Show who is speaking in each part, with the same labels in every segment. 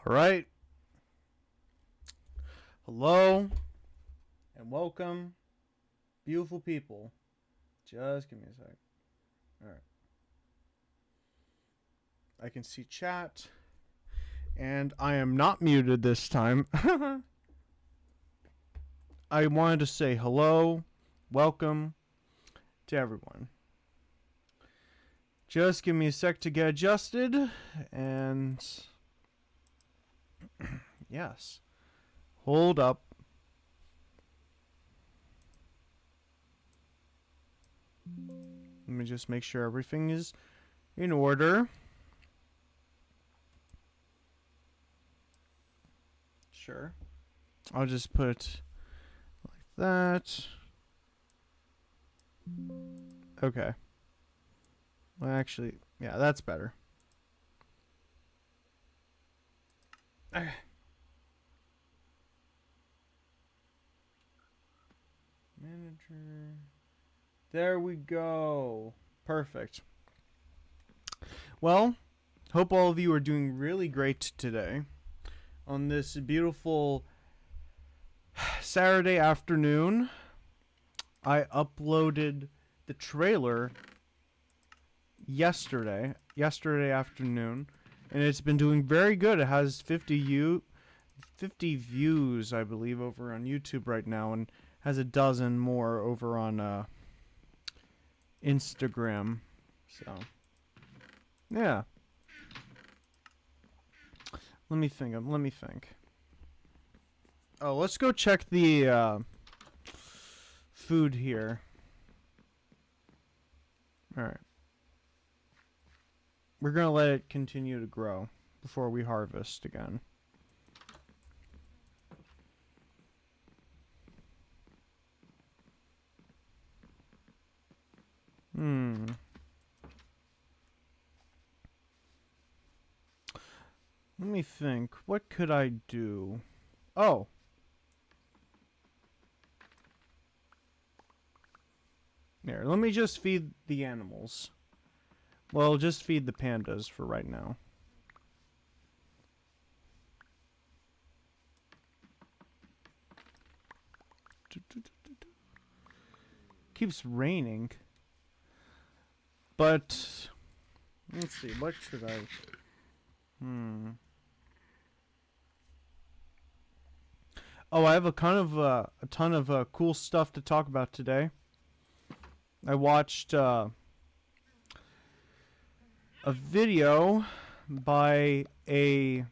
Speaker 1: All right. Hello and welcome, beautiful people. Just give me a sec. All right. I can see chat, and I am not muted this time. I wanted to say hello, welcome to everyone. Just give me a sec to get adjusted, and yes. Hold up. Let me just make sure everything is in order. Sure. I'll just put it like that. Okay. Well, actually, yeah, that's better. Okay. Manager. There we go. Perfect. Well, hope all of you are doing really great today on this beautiful Saturday afternoon. I uploaded the trailer yesterday afternoon, and it's been doing very good. It has 50 views, I believe, over on YouTube right now, and has a dozen more over on Instagram. So, yeah. Let me think. Oh, let's go check the food here. All right. We're going to let it continue to grow before we harvest again. Let me think. What could I do? Oh. There, let me just feed the animals. Well, just feed the pandas for right now. Keeps raining. But let's see, what should I Oh, I have a ton of cool stuff to talk about today. I watched a video by a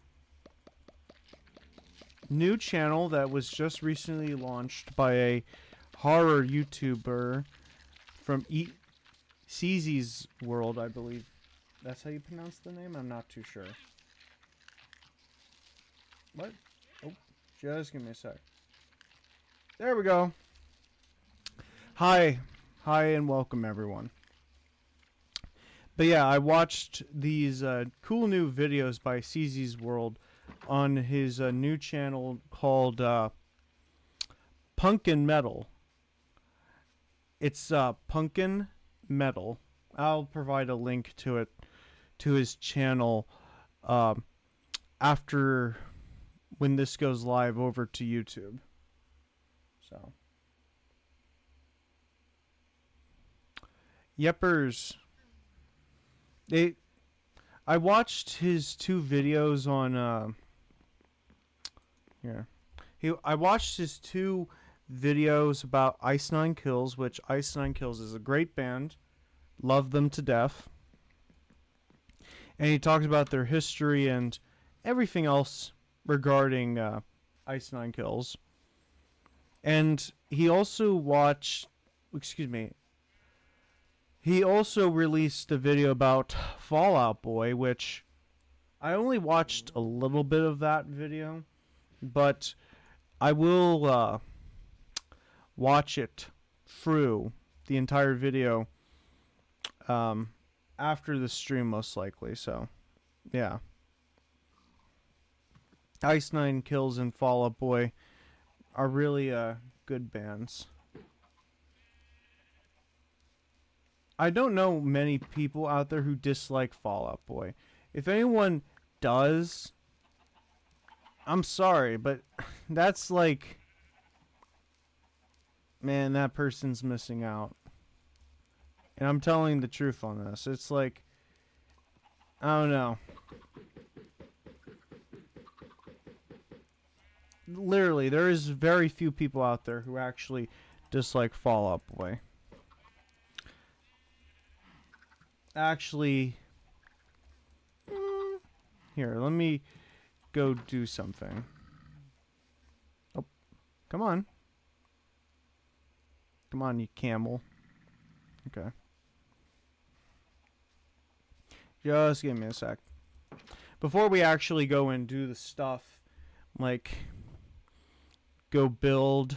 Speaker 1: new channel that was just recently launched by a horror YouTuber from CZ's World, I believe. That's how you pronounce the name? I'm not too sure. What? Oh, just give me a sec. There we go. Hi and welcome everyone. But yeah, I watched these cool new videos by CZ's World on his new channel called Pumpkin Metal. It's Pumpkin Metal. I'll provide a link to it, to his channel, after when this goes live over to YouTube. So, Yeppers. I watched his two videos on I watched his two videos about Ice Nine Kills, which Ice Nine Kills is a great band. Love them to death. And he talked about their history and everything else regarding Ice Nine Kills. And he also he also released a video about Fall Out Boy, which I only watched a little bit of that video, but I will watch it through the entire video after the stream, most likely. So, yeah. Ice Nine Kills and Fall Out Boy are really good bands. I don't know many people out there who dislike Fall Out Boy. If anyone does, I'm sorry, but that's like, man, that person's missing out. And I'm telling the truth on this. It's like, I don't know. Literally, there is very few people out there who actually dislike Fall Out Boy. Actually, here, let me go do something. Oh, come on. Come on, you camel. Okay. Just give me a sec. Before we actually go and do the stuff, like go build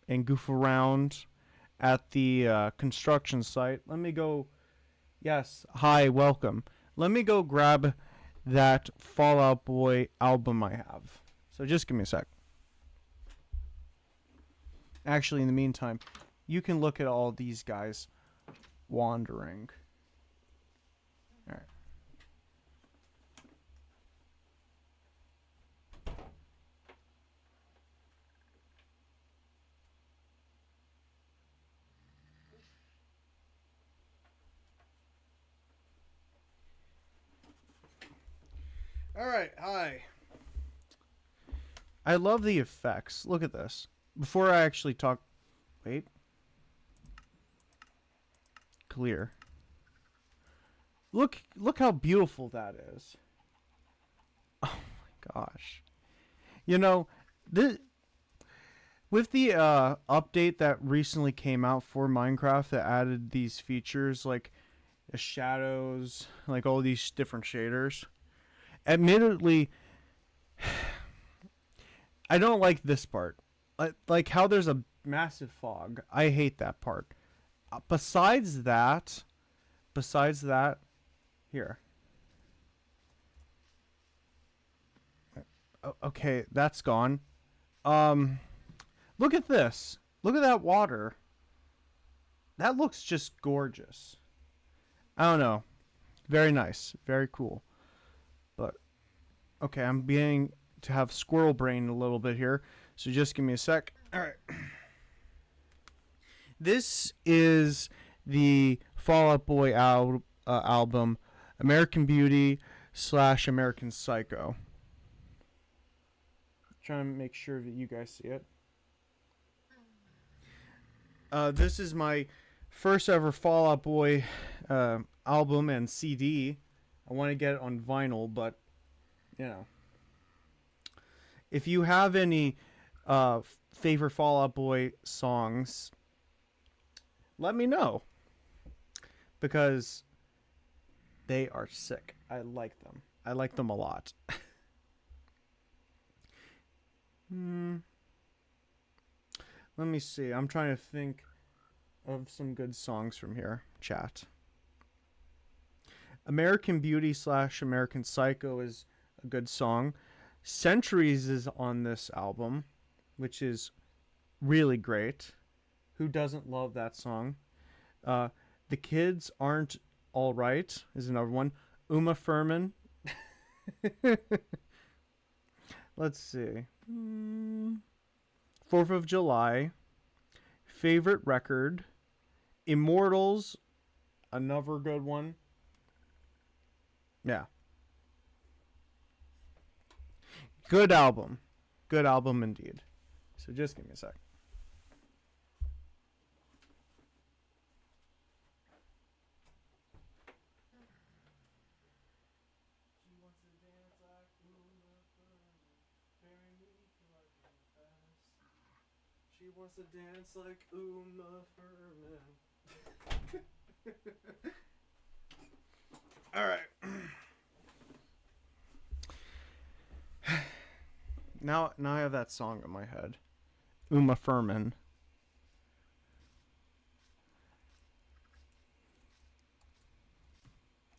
Speaker 1: and goof around at the construction site, let me go. Yes, hi, welcome. Let me go grab that Fall Out Boy album I have. So just give me a sec. Actually, in the meantime, you can look at all these guys wandering. All right. All right, hi. I love the effects. Look at this. Before I actually talk, wait. Clear. Look how beautiful that is. Oh my gosh. You know, this with the update that recently came out for Minecraft that added these features like the shadows, like all these different shaders. Admittedly, I don't like this part. Like how there's a massive fog. I hate that part. Besides that, here. Okay, that's gone. Look at this. Look at that water. That looks just gorgeous. I don't know. Very nice. Very cool. But okay, I'm beginning to have squirrel brain a little bit here. So just give me a sec. All right. This is the Fall Out Boy album, American Beauty / American Psycho. Trying to make sure that you guys see it. This is my first ever Fall Out Boy album and CD. I want to get it on vinyl, but you know, if you have any favorite Fall Out Boy songs, let me know, because they are sick. I like them. I like them a lot. Let me see. I'm trying to think of some good songs from here. Chat. American Beauty / American Psycho is a good song. Centuries is on this album, which is really great. Who doesn't love that song? The Kids Aren't All Right is another one. Uma Thurman. Let's see. 4th of July. Favorite Record. Immortals. Another good one. Yeah. Good album. Good album indeed. So just give me a sec. She wants to dance like Uma Thurman. All right. Now I have that song in my head. Uma Thurman.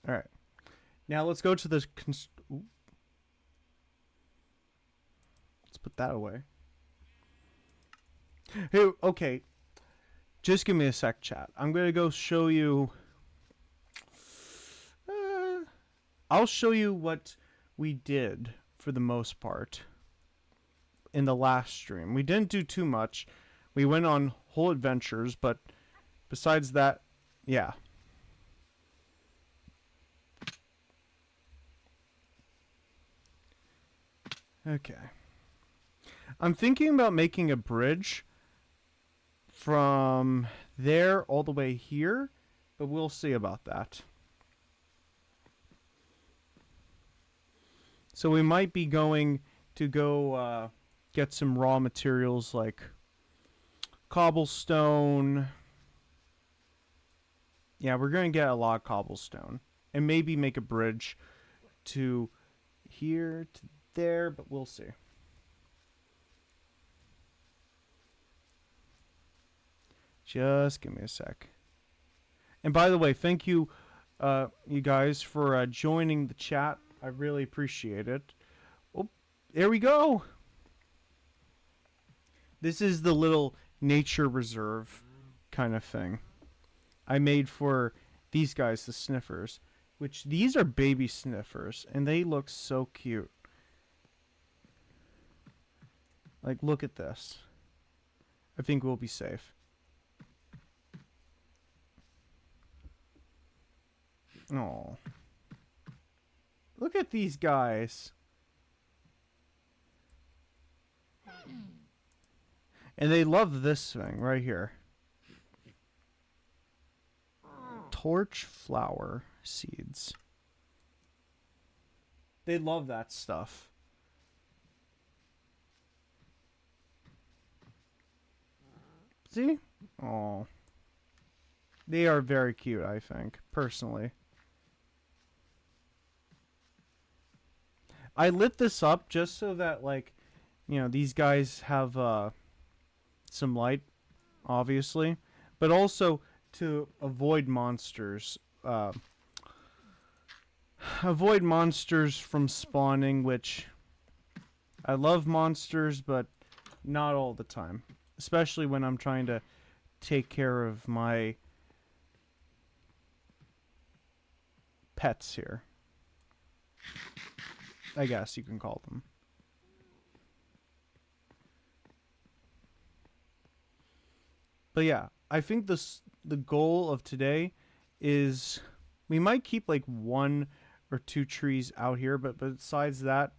Speaker 1: All right. Now let's go to this. Let's put that away. Hey, okay. Just give me a sec, chat. I'm going to go show you. I'll show you what we did for the most part. in the last stream. We didn't do too much. We went on whole adventures, but besides that, yeah. Okay. I'm thinking about making a bridge from there all the way here, but we'll see about that. So we might be going to go get some raw materials like cobblestone. Yeah, we're going to get a lot of cobblestone. And maybe make a bridge to here to there, but we'll see. Just give me a sec. And by the way, thank you, you guys, for joining the chat. I really appreciate it. Oh, there we go. This is the little nature reserve kind of thing I made for these guys, the sniffers. Which, these are baby sniffers, and they look so cute. Like, look at this. I think we'll be safe. Oh. Look at these guys. And they love this thing right here. Torch flower seeds. They love that stuff. See? Oh. They are very cute, I think, personally. I lit this up just so that, like, you know, these guys have some light, obviously, but also to avoid monsters. Avoid monsters from spawning, which I love monsters, but not all the time. Especially when I'm trying to take care of my pets here. I guess you can call them. But yeah, I think the goal of today is we might keep like 1 or 2 trees out here, but besides that,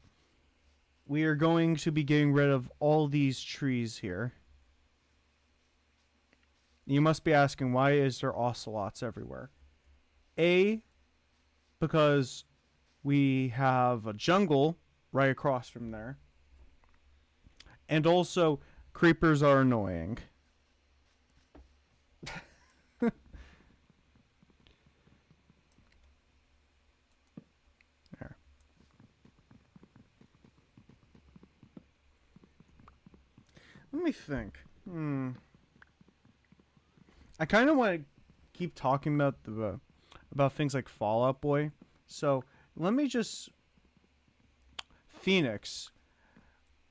Speaker 1: we are going to be getting rid of all these trees here. You must be asking, why is there ocelots everywhere? A, because we have a jungle right across from there. And also, creepers are annoying. There. Let me think. I kind of want to keep talking about things like Fall Out Boy. So let me just... Phoenix.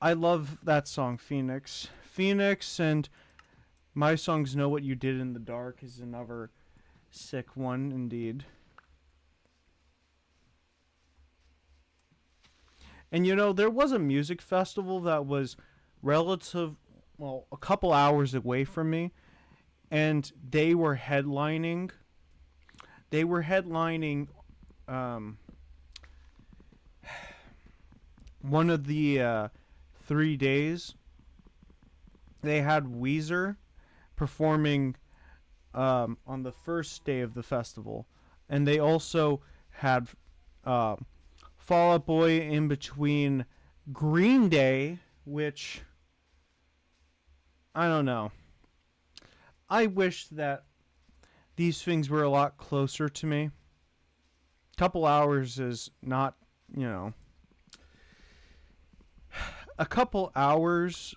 Speaker 1: I love that song, Phoenix. Phoenix and my songs Know What You Did in the Dark is another sick one, indeed. And you know, there was a music festival that was a couple hours away from me. And they were headlining. One of the 3 days. They had Weezer performing on the first day of the festival, and they also had Fall Out Boy in between Green Day, which I don't know. I wish that these things were a lot closer to me. A couple hours is not, you know. A couple hours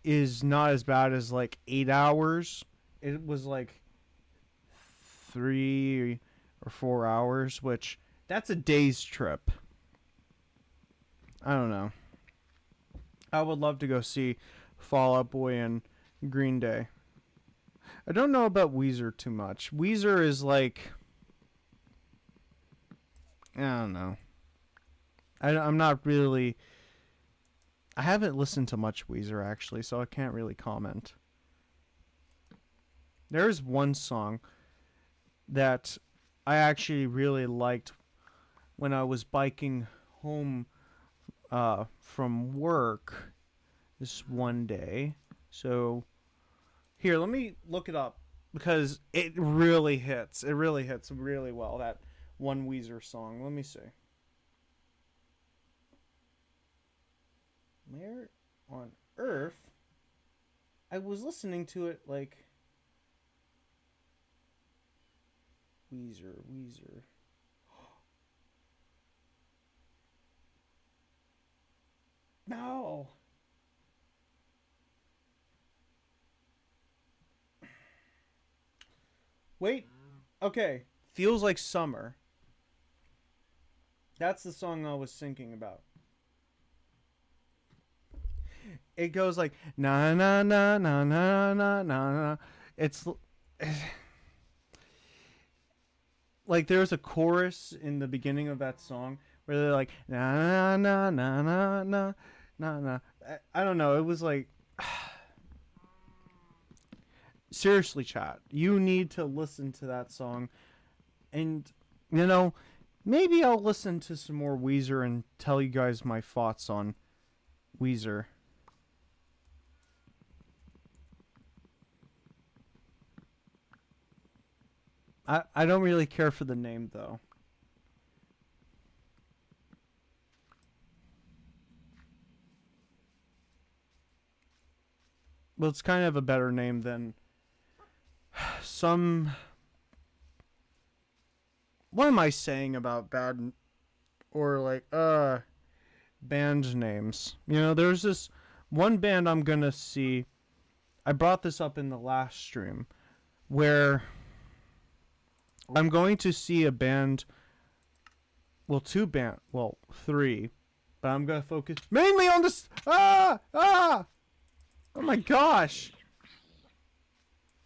Speaker 1: is not as bad as like 8 hours. It was like 3 or 4 hours, which that's a day's trip. I don't know. I would love to go see Fall Out Boy and Green Day. I don't know about Weezer too much. Weezer is like... I don't know. I'm not really I haven't listened to much Weezer actually, so I can't really comment. There's one song that I actually really liked when I was biking home from work this one day. So here, let me look it up because it really hits. It really hits really well, that one Weezer song. Let me see. Where on earth? I was listening to it like Weezer. No. Wait. Okay. Feels like summer. That's the song I was thinking about. It goes like na na na na na na na. It's like there's a chorus in the beginning of that song where they're like na na na na na na na. I don't know. It was like seriously, chat. You need to listen to that song, and you know, maybe I'll listen to some more Weezer and tell you guys my thoughts on Weezer. I don't really care for the name though. Well, it's kind of a better name than some. What am I saying about bad or like band names? You know, there's this one band I'm gonna see. I brought this up in the last stream where I'm going to see a band. Well, three, but I'm gonna focus mainly on this. Oh my gosh!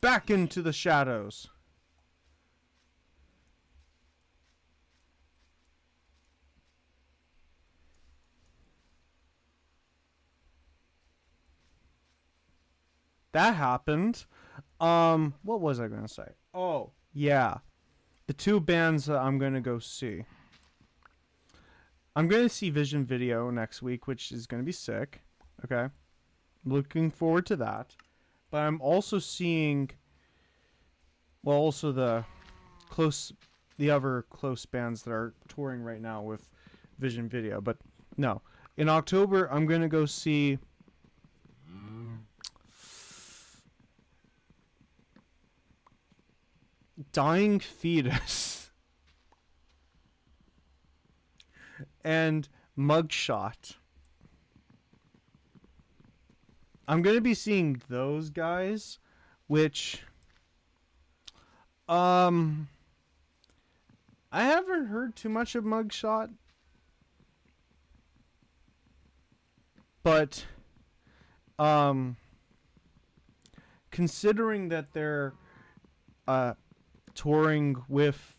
Speaker 1: Back into the shadows. That happened. What was I gonna say? Oh, yeah. The two bands that I'm gonna go see. I'm gonna see Vision Video next week, which is gonna be sick. Okay. Looking forward to that. But I'm also seeing also the other close bands that are touring right now with Vision Video. But no. In October I'm gonna go see Dying Fetus and Mugshot. I'm going to be seeing those guys, which I haven't heard too much of Mugshot, but considering that they're touring with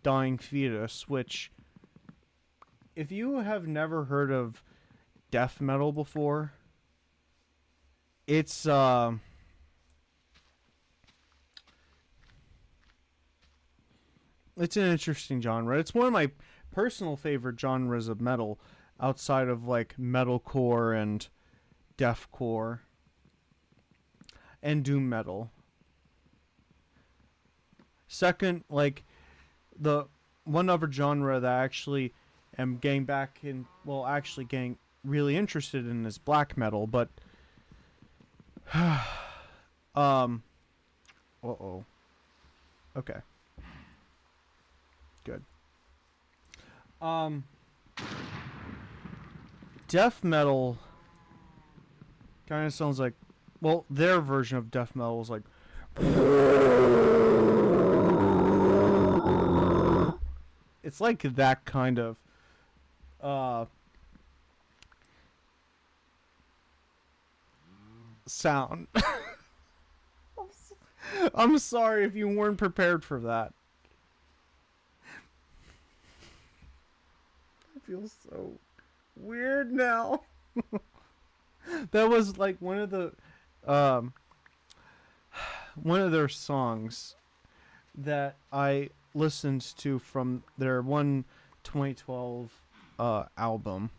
Speaker 1: Dying Fetus, which if you have never heard of death metal before, it's an interesting genre. It's one of my personal favorite genres of metal outside of like metalcore and deathcore and doom metal. Second, like the one other genre that I actually am getting back in, actually getting really interested in is black metal, but okay. Good. Death metal kind of sounds like, their version of death metal is like it's like that kind of sound. I'm sorry if you weren't prepared for that. I feel so weird now. That was like um one of their songs that I listened to from their 2012 album,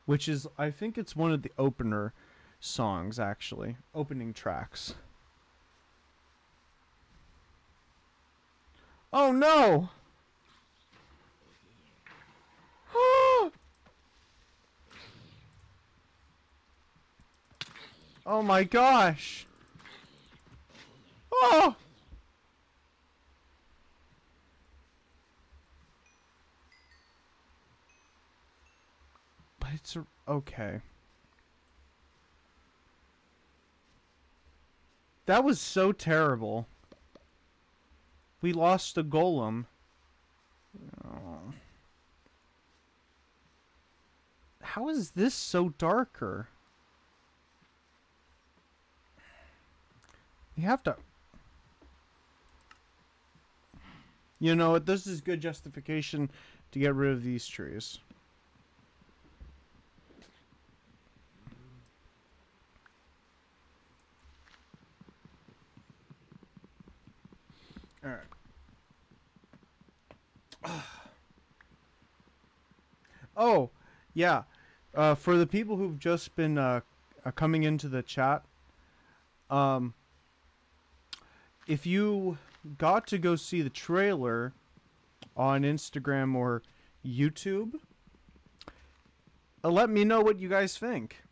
Speaker 1: which is, I think it's one of the opener songs, actually, opening tracks. Oh no! Oh my gosh! Oh! But okay. That was so terrible. We lost a golem. Oh. How is this so darker? You have to. You know what? This is good justification to get rid of these trees. Alright. Oh, yeah. For the people who've just been coming into the chat, um, if you got to go see the trailer on Instagram or YouTube, let me know what you guys think.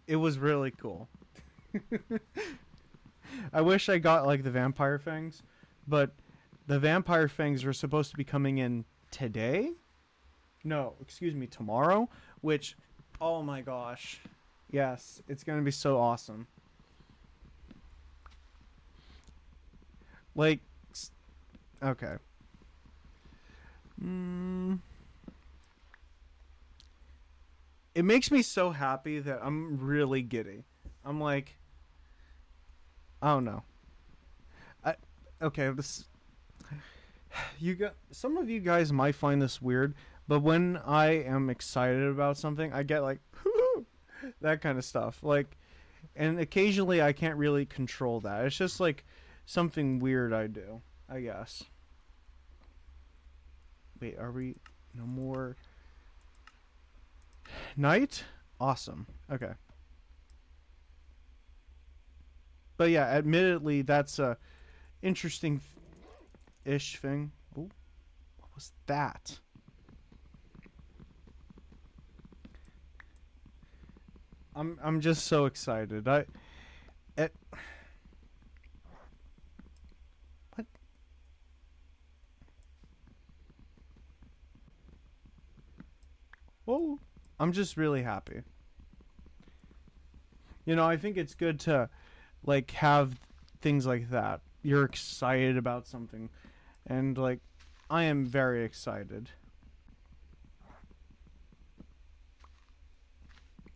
Speaker 1: It was really cool. I wish I got like the vampire fangs, but the vampire fangs are supposed to be coming in today? No, excuse me, tomorrow, which, oh my gosh. Yes, it's going to be so awesome. Like, okay. It makes me so happy that I'm really giddy. I'm like, I don't know. Okay, this, you got, some of you guys might find this weird, but when I am excited about something, I get like that kind of stuff. Like, and occasionally I can't really control that. It's just like something weird I do, I guess. Wait, are we no more night? Awesome. Okay. But yeah, admittedly, that's a interesting-ish thing. Ooh, what was that? I'm just so excited. It, what? Whoa! I'm just really happy. You know, I think it's good to like have things like that. You're excited about something, and like I am very excited.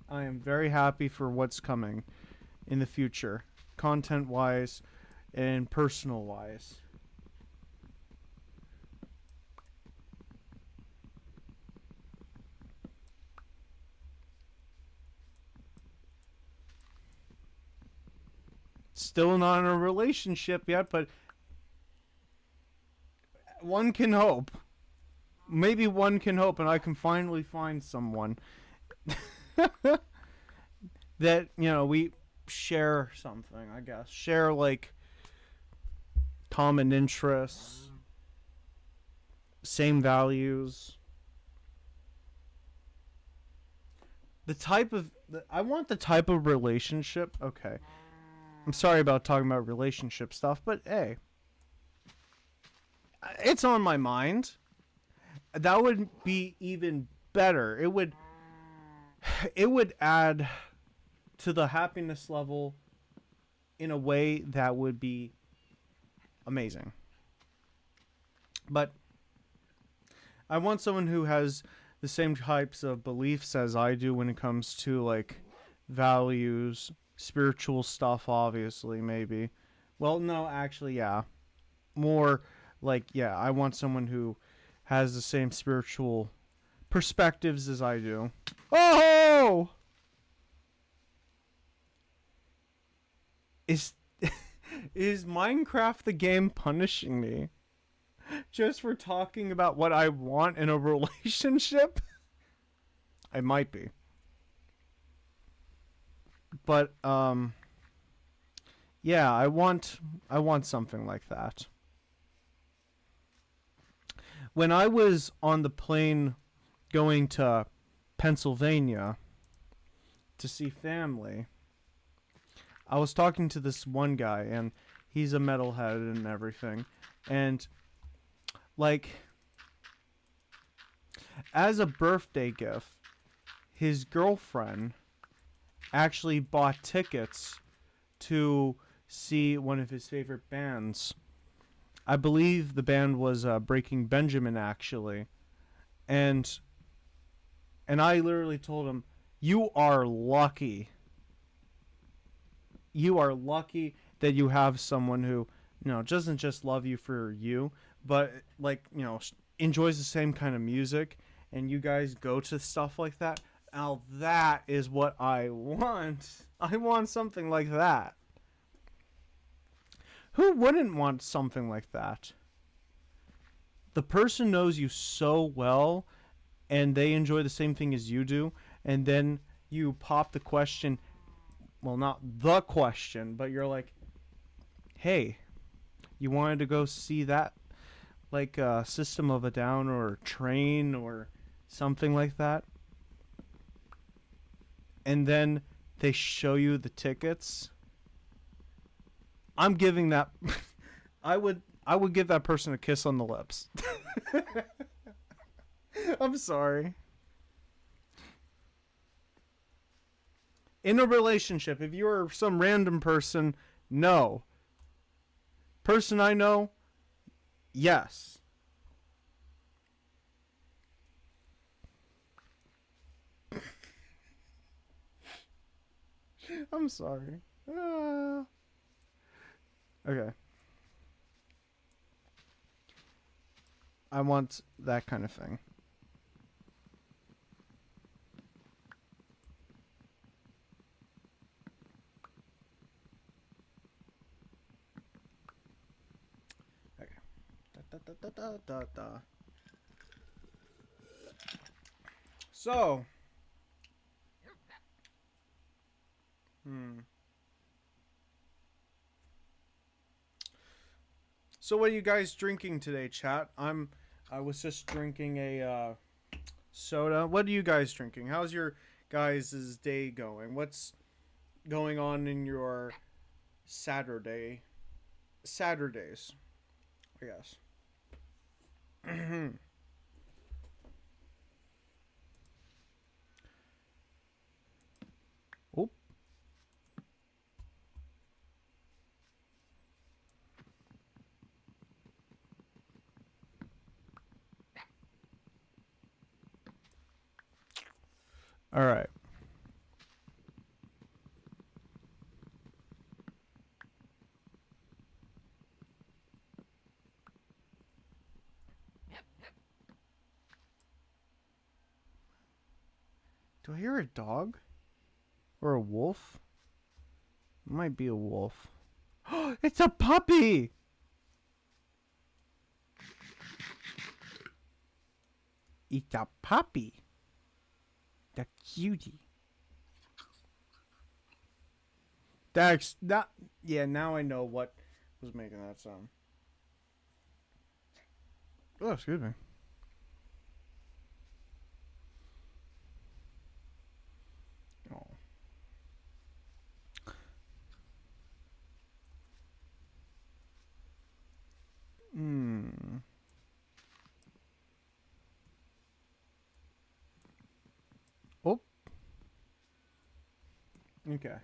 Speaker 1: I am very happy for what's coming in the future, content wise and personal wise. Still not in a relationship yet, but one can hope. Maybe one can hope, and I can finally find someone that, you know, we share something, I guess. Share, like, common interests, same values. The type of. I want the type of relationship. Okay. I'm sorry about talking about relationship stuff, but hey. It's on my mind. That would be even better. It would add to the happiness level in a way that would be amazing. But I want someone who has the same types of beliefs as I do when it comes to like values, spiritual stuff, obviously, maybe. Well, no, actually, yeah. More like, yeah, I want someone who has the same spiritual perspectives as I do. Oh! Is is Minecraft the game punishing me just for talking about what I want in a relationship? I might be. But yeah, I want something like that. When I was on the plane going to Pennsylvania to see family, I was talking to this one guy, and he's a metalhead and everything. And, like, as a birthday gift, his girlfriend actually bought tickets to see one of his favorite bands. I believe the band was Breaking Benjamin, actually. And I literally told him, "You are lucky. You are lucky that you have someone who, doesn't just love you for you, but like, enjoys the same kind of music, and you guys go to stuff like that. Now that is what I want. I want something like that." Who wouldn't want something like that? The person knows you so well, and they enjoy the same thing as you do, and then you pop the question, well, not the question, but you're like, "Hey, you wanted to go see that, like, System of a Down or Train or something like that?" And then they show you the tickets. I'm giving that I would give that person a kiss on the lips. I'm sorry. In a relationship, if you're some random person, no. Person I know, yes. I'm sorry. Okay. I want that kind of thing. Okay. Da. So. So what are you guys drinking today, chat? I was just drinking a soda. What are you guys drinking? How's your guys' day going? What's going on in your Saturdays? I guess. Oh. All right. Do I hear a dog? Or a wolf? It might be a wolf. It's a puppy! It's a puppy. The cutie. That's that. Yeah, now I know what was making that sound. Oh, excuse me. Oh. Oh. Okay.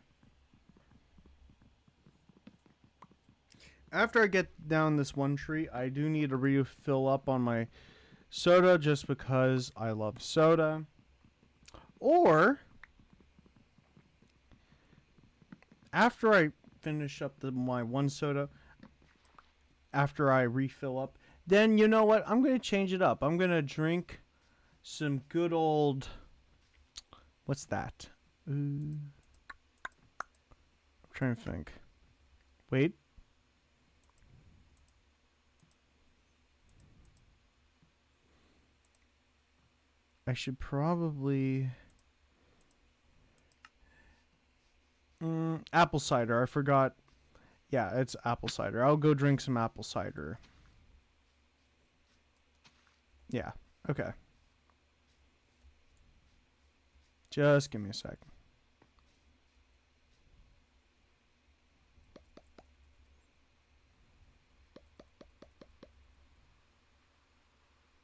Speaker 1: After I get down this one tree, I do need to refill up on my soda just because I love soda. Or after I finish up my one soda, after I refill up, then you know what? I'm going to change it up. I'm going to drink some good old. What's that? I'm trying to think. Wait. I should probably. Apple cider. I forgot. Yeah, it's apple cider. I'll go drink some apple cider. Yeah. Okay. Just give me a sec.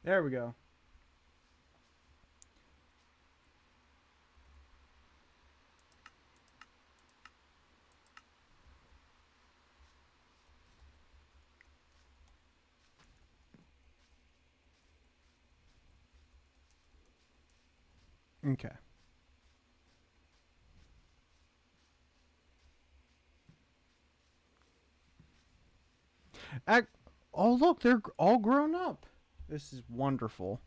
Speaker 1: There we go. Okay. Oh, look, they're all grown up. This is wonderful.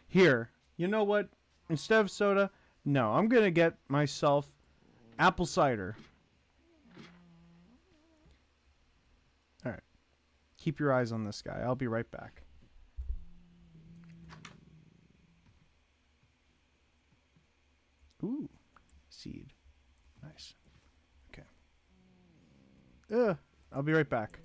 Speaker 1: Here, you know what? Instead of soda, no, I'm going to get myself apple cider. All right. Keep your eyes on this guy. I'll be right back. Ooh, seed. Nice. Okay. I'll be right back.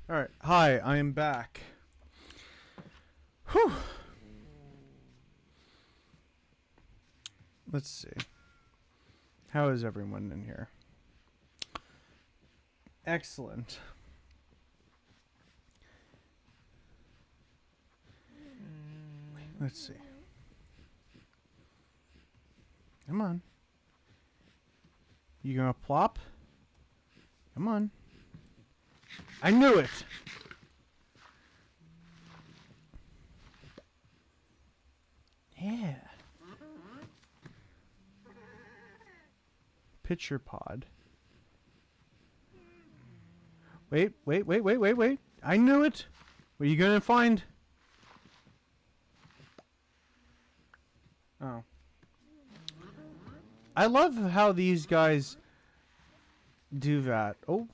Speaker 1: All right. Hi, I am back. Whew. Let's see. How is everyone in here? Excellent. Let's see. Come on. You gonna plop? Come on. I knew it! Yeah. Pitcher pod. Wait. I knew it! What are you gonna find? Oh. I love how these guys do that. Oh.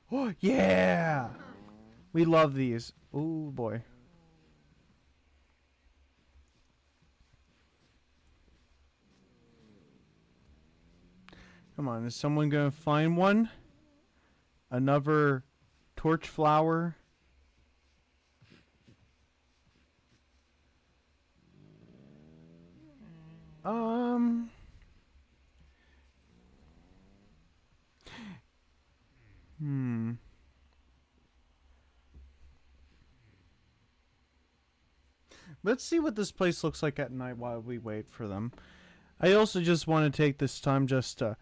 Speaker 1: Oh, yeah! We love these. Oh, boy. Come on, is someone gonna find one? Another torch flower? Let's see what this place looks like at night while we wait for them. I also just want to take this time just to,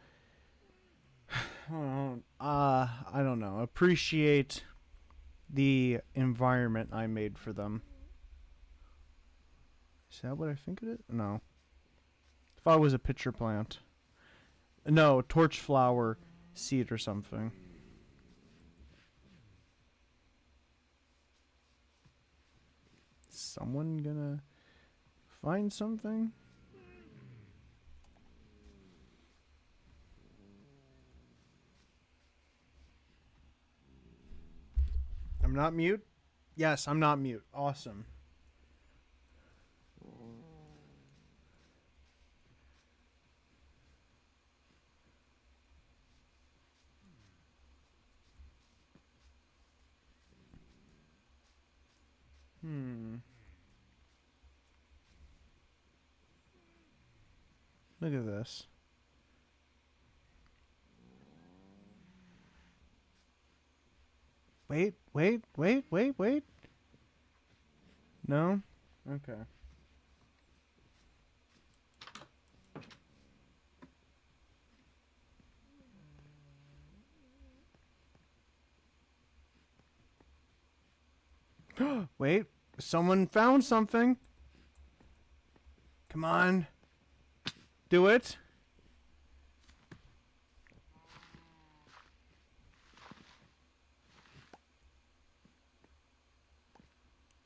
Speaker 1: I don't know, appreciate the environment I made for them. Is that what I think it is? No. If I was a pitcher plant. No, torch flower seed or something. Someone gonna find something? I'm not mute? Yes, I'm not mute. Awesome. Look at this. Wait. No? Okay. Wait. Someone found something. Come on. Do it.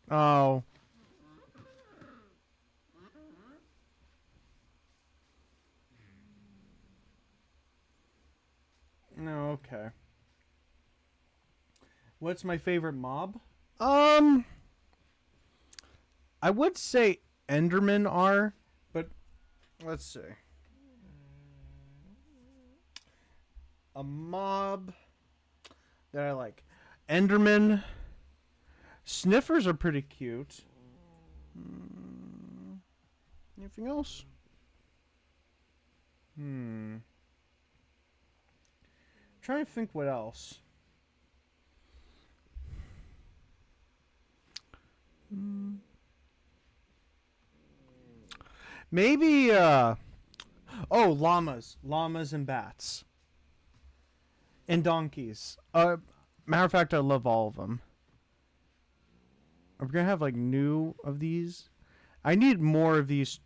Speaker 1: Oh. No, okay. What's my favorite mob? I would say Endermen are, but let's see. A mob that I like. Enderman. Sniffers are pretty cute. Anything else? Trying to think what else. Maybe llamas and bats and donkeys. Matter of fact, I love all of them. Are we gonna have like new of these? I need more of these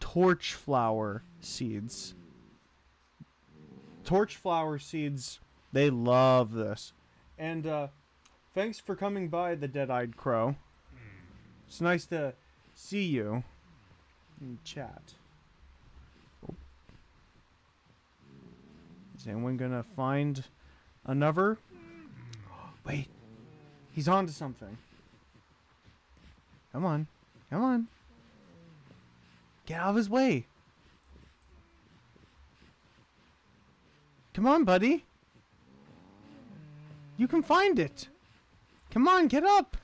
Speaker 1: torch flower seeds. Torch flower seeds, they love this. And thanks for coming by, the Dead-Eyed Crow. It's nice to see you in chat. Is anyone gonna find another? Wait, he's on to something. Come on. Get out of his way. Come on, buddy. You can find it. Come on, get up.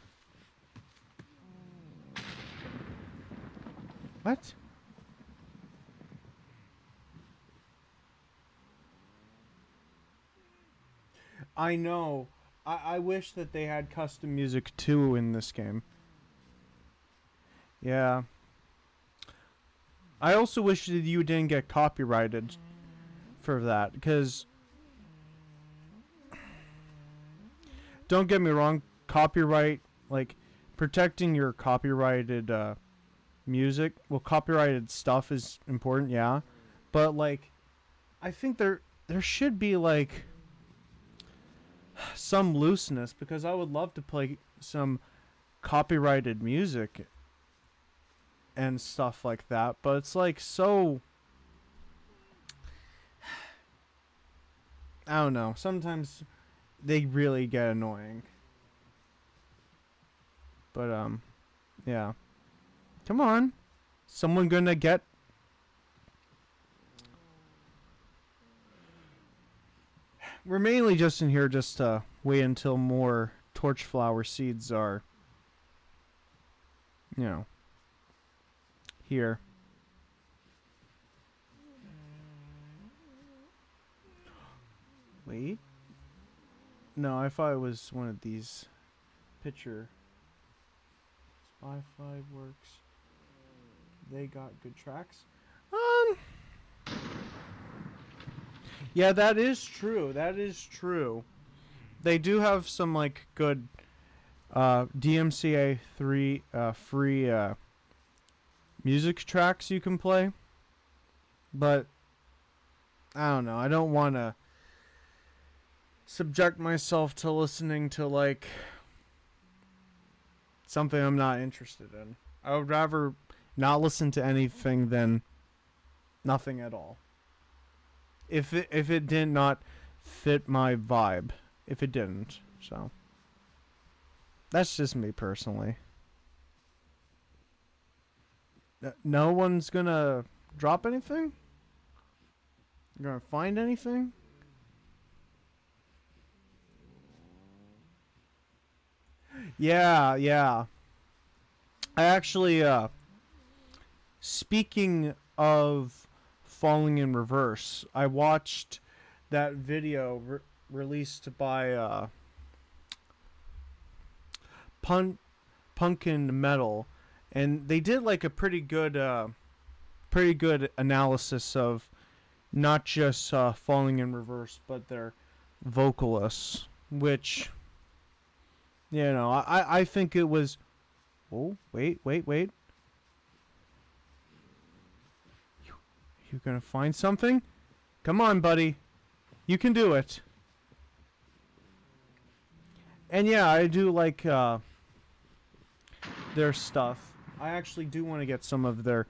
Speaker 1: What? I know. I wish that they had custom music too in this game. Yeah. I also wish that you didn't get copyrighted for that, because don't get me wrong, copyright, like protecting your copyrighted music, well, copyrighted stuff is important, yeah, but like I think there should be like some looseness, because I would love to play some copyrighted music and stuff like that, but it's like so, I don't know, sometimes they really get annoying. But yeah. Come on. Someone gonna get... We're mainly just in here just to wait until more torch flower seeds are, you know, here. Wait. No, I thought it was one of these picture. Spotify works. They got good tracks. Yeah, that is true. That is true. They do have some like good DMCA 3 free music tracks you can play. But I don't know. I don't want to subject myself to listening to like something I'm not interested in. I would rather not listen to anything than nothing at all. If it did not fit my vibe, if it didn't, so that's just me personally. No one's gonna drop anything? You're gonna find anything? Yeah. I actually, speaking of falling in reverse, I watched that video released by Punkin Metal, and they did like a pretty good analysis of not just falling in reverse, but their vocalists, which I think it was. Oh, wait. You gonna find something? Come on, buddy. You can do it. And yeah, I do like their stuff. I actually do want to get some of their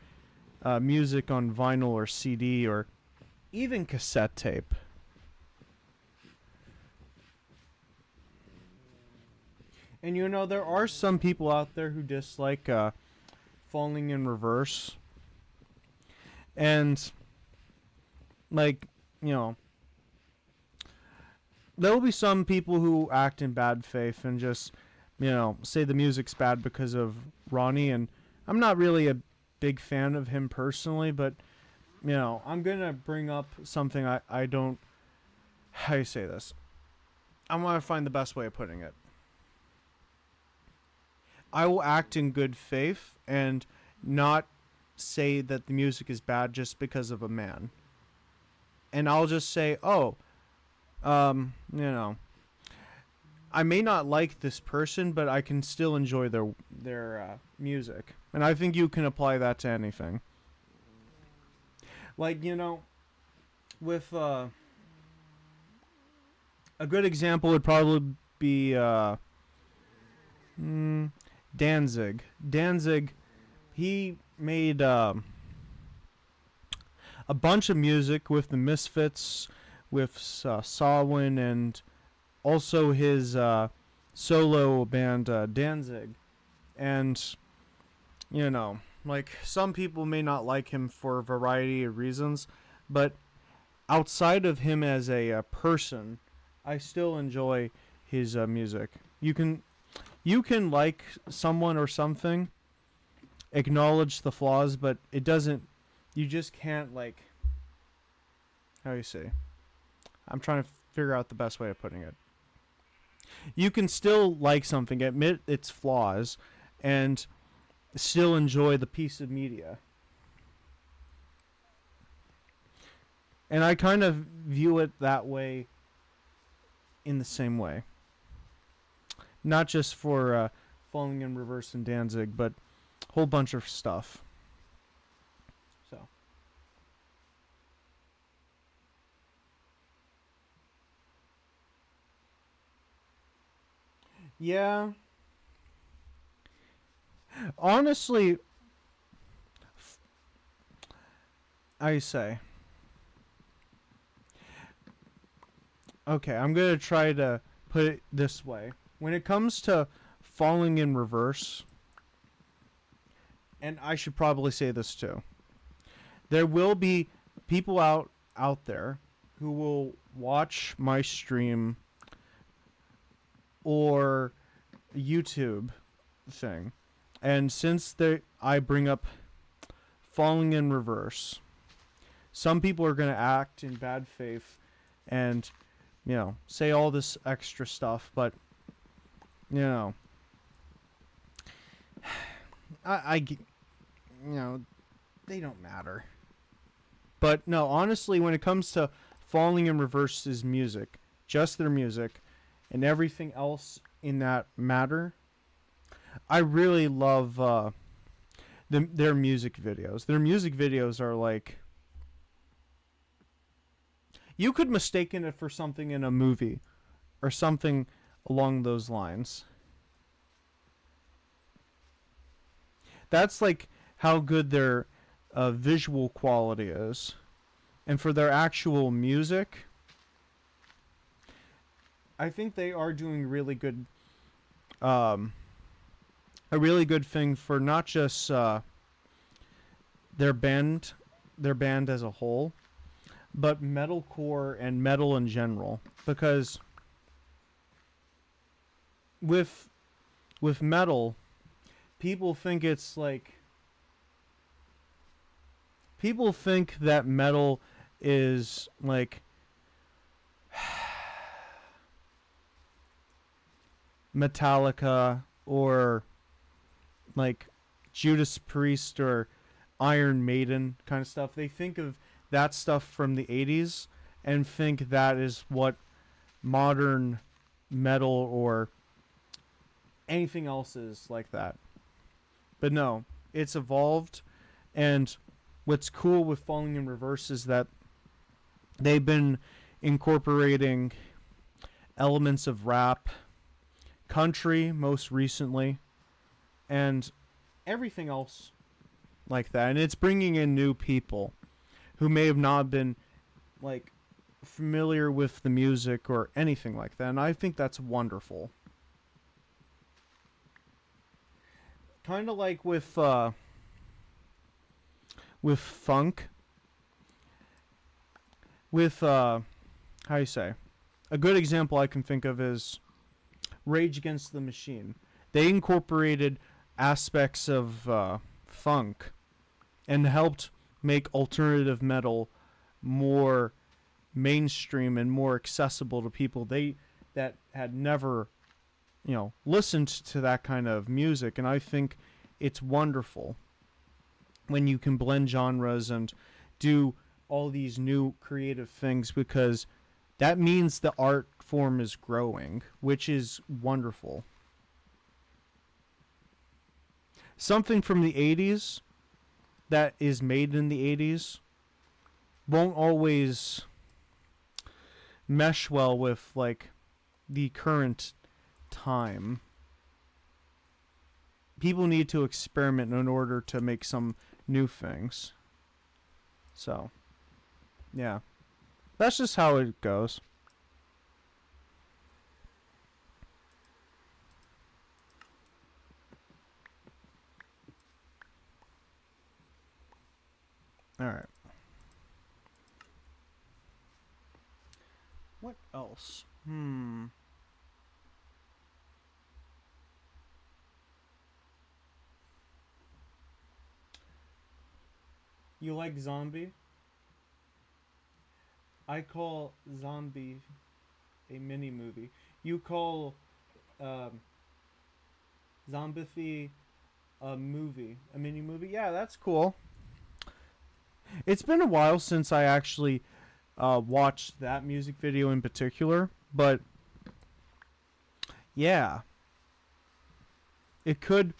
Speaker 1: music on vinyl or CD or even cassette tape. And there are some people out there who dislike falling in reverse. And, like, there will be some people who act in bad faith and just, say the music's bad because of Ronnie. And I'm not really a big fan of him personally, but, I'm going to bring up something I don't... How do you say this? I want to find the best way of putting it. I will act in good faith and not say that the music is bad just because of a man. And I'll just say, I may not like this person, but I can still enjoy their music. And I think you can apply that to anything. Like, with a good example would probably be Danzig. Danzig, he made a bunch of music with the Misfits, with Sawin, and also his solo band Danzig. And, like, some people may not like him for a variety of reasons, but outside of him as a person, I still enjoy his music. You can like someone or something, acknowledge the flaws, but it doesn't. You just can't, like. How do you say? I'm trying to figure out the best way of putting it. You can still like something, admit its flaws, and still enjoy the piece of media. And I kind of view it that way in the same way. Not just for Falling in Reverse and Danzig, but a whole bunch of stuff. So. Yeah. Honestly, I say. Okay, I'm going to try to put it this way. When it comes to Falling in Reverse, and I should probably say this too, there will be people out there who will watch my stream or YouTube thing, and since I bring up Falling in Reverse, some people are going to act in bad faith and say all this extra stuff, but I they don't matter. But no, honestly, when it comes to Falling in Reverse's music, just their music, and everything else in that matter, I really love their music videos. Their music videos are like, you could mistake it for something in a movie or something along those lines. That's like how good their visual quality is. And for their actual music, I think they are doing really good, a really good thing for not just their band, as a whole, but metalcore and metal in general. Because with metal, people think it's like, people think that metal is like Metallica or like Judas Priest or Iron Maiden kind of stuff. They think of that stuff from the 80s and think that is what modern metal or anything else is like that. But no, it's evolved. And what's cool with Falling in Reverse is that they've been incorporating elements of rap, country most recently, and everything else like that. And it's bringing in new people who may have not been like familiar with the music or anything like that. And I think that's wonderful. Kind of like with funk, with how you say, a good example I can think of is Rage Against the Machine. They incorporated aspects of funk and helped make alternative metal more mainstream and more accessible to people that had never, listened to that kind of music. And I think it's wonderful when you can blend genres and do all these new creative things, because that means the art form is growing, which is wonderful. Something from the 80s that is made in the 80s won't always mesh well with like the current time. People need to experiment in order to make some new things. So, yeah. That's just how it goes. Alright. What else? You like Zombie? I call Zombie a mini movie. You call Zombie a movie, a mini movie? Yeah, that's cool. It's been a while since I actually watched that music video in particular, but yeah, it could.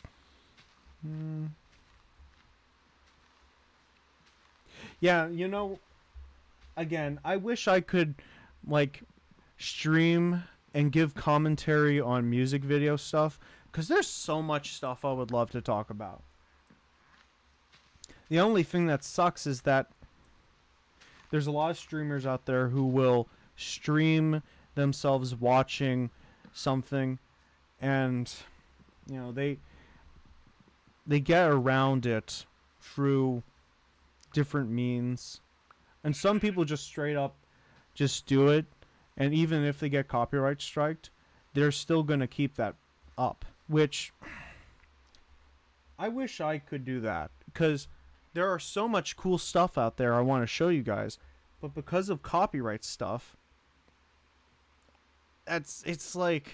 Speaker 1: Yeah, again, I wish I could like stream and give commentary on music video stuff, because there's so much stuff I would love to talk about. The only thing that sucks is that there's a lot of streamers out there who will stream themselves watching something, and they get around it through different means. And some people just straight up just do it, and even if they get copyright striked, they're still going to keep that up, which I wish I could do that, because there are so much cool stuff out there I want to show you guys, but because of copyright stuff, it's like,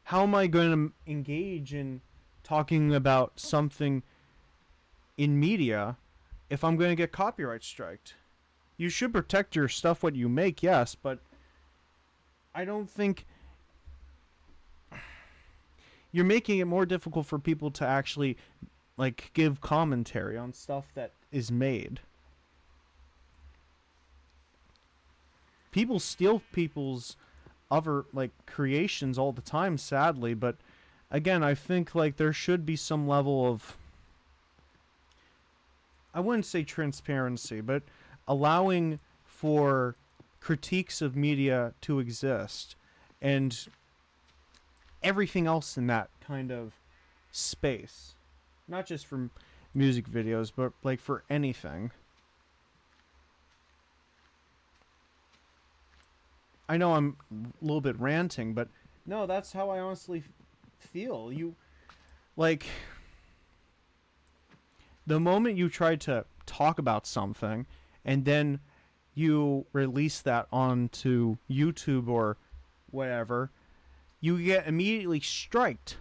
Speaker 1: how am I going to engage in talking about something in media if I'm going to get copyright striked? You should protect your stuff, what you make, yes, but I don't think you're making it more difficult for people to actually like give commentary on stuff that is made. People steal people's other like creations all the time, sadly, but again, I think like there should be some level of, I wouldn't say transparency, but allowing for critiques of media to exist and everything else in that kind of space. Not just for music videos, but like for anything. I know I'm a little bit ranting, but no, that's how I honestly feel. You, like, the moment you try to talk about something and then you release that onto YouTube or whatever, you get immediately striked.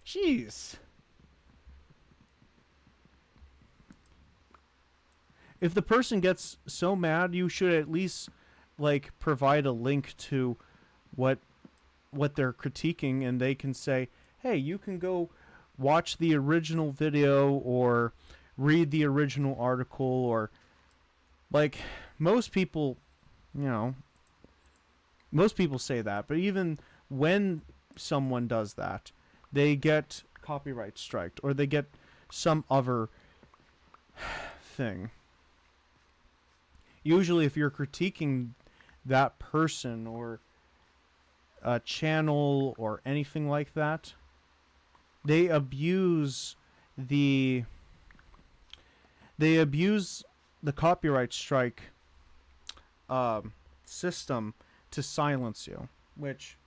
Speaker 1: Jeez. If the person gets so mad, you should at least like provide a link to what they're critiquing, and they can say, "Hey, you can go watch the original video or read the original article," or like most people, you know, most people say that, but even when someone does that, they get copyright striked or they get some other thing. Usually if you're critiquing that person or a channel or anything like that, they abuse the copyright strike system to silence you, which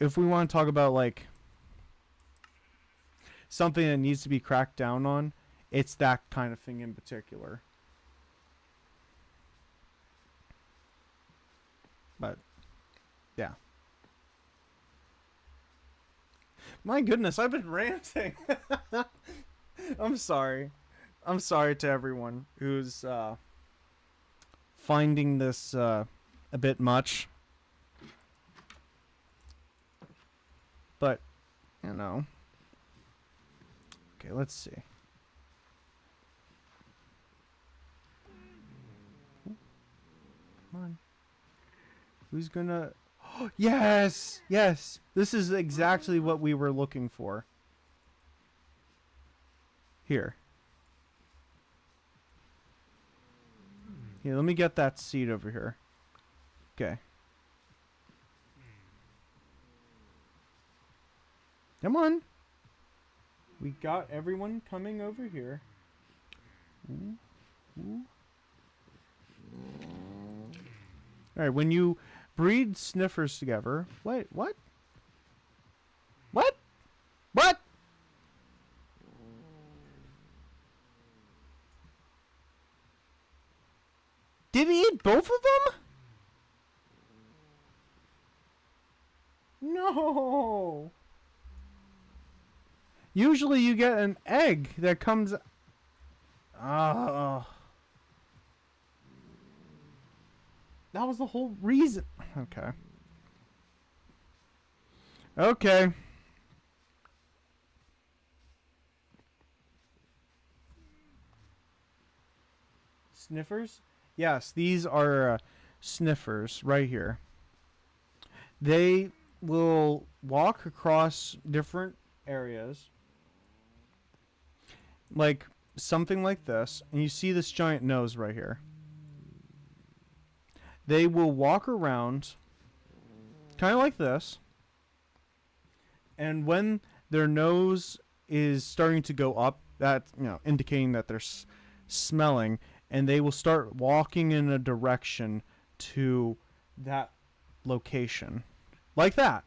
Speaker 1: if we want to talk about like something that needs to be cracked down on, it's that kind of thing in particular. But yeah. My goodness, I've been ranting. I'm sorry. I'm sorry to everyone who's finding this a bit much. But, you know. Okay, let's see. Come on. Who's gonna... Yes! Yes! This is exactly what we were looking for. Here. Here, let me get that seed over here. Okay. Come on. We got everyone coming over here. Ooh. Ooh. Alright, when you breed sniffers together... Wait, what? What? What? Did he eat both of them? No. Usually you get an egg that comes... Oh. That was the whole reason. Okay. Okay. Sniffers? Yes, these are sniffers right here. They will walk across different areas. Like something like this. And you see this giant nose right here. They will walk around kind of like this. And when their nose is starting to go up, that, you know, indicating that they're smelling, and they will start walking in a direction to that location. Like that.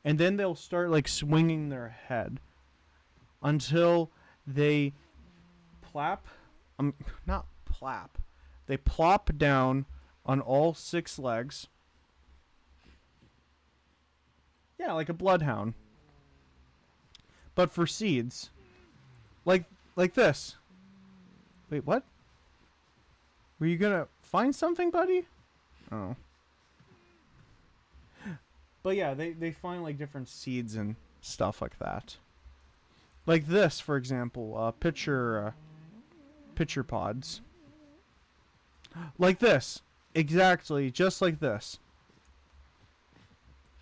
Speaker 1: And then they'll start like swinging their head until they not plap. They plop down on all 6 legs. Yeah, like a bloodhound. But for seeds. Like this. Wait, what? Were you gonna find something, buddy? Oh. But yeah, they find like different seeds and stuff like that. Like this, for example, pitcher pods. Like this. Exactly, just like this.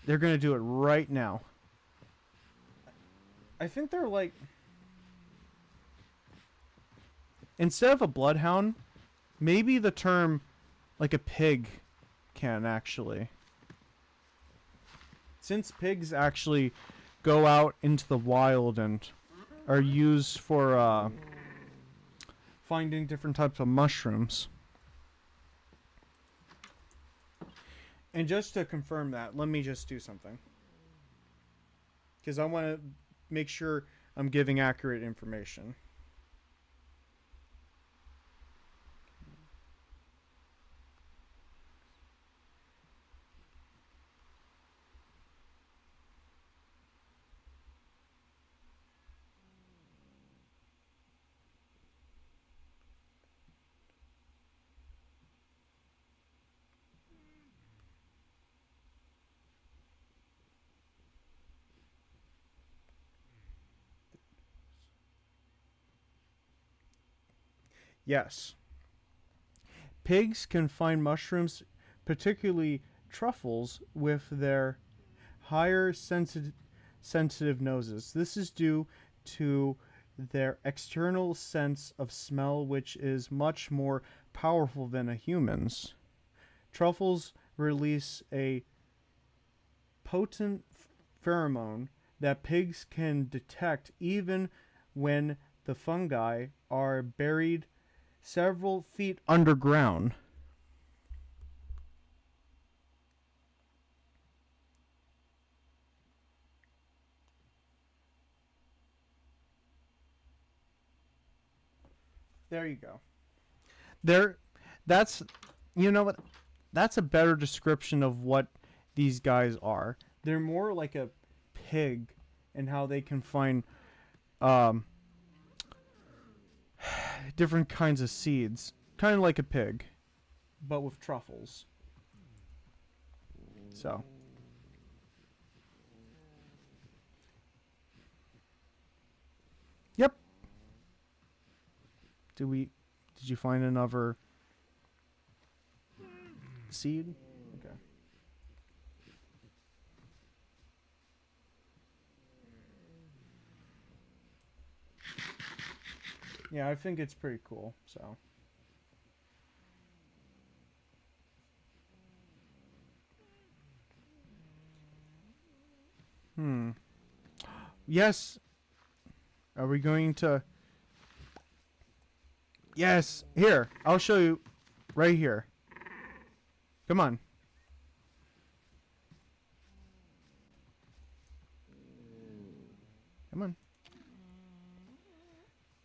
Speaker 1: They're going to do it right now. I think they're like... Instead of a bloodhound, maybe the term like a pig can actually. Since pigs actually go out into the wild and are used for finding different types of mushrooms. And just to confirm that, let me just do something. Because I want to make sure I'm giving accurate information. Yes. Pigs can find mushrooms, particularly truffles, with their higher sensitive noses. This is due to their external sense of smell, which is much more powerful than a human's. Truffles release a potent pheromone that pigs can detect even when the fungi are buried several feet underground. There you go. There, that's, you know what? That's a better description of what these guys are. They're more like a pig and how they can find different kinds of seeds. Kind of like a pig, but with truffles. So. Yep. Did you find another seed? Okay. Yeah, I think it's pretty cool, so. Yes. Are we going to... Yes. Here, I'll show you right here. Come on. Come on.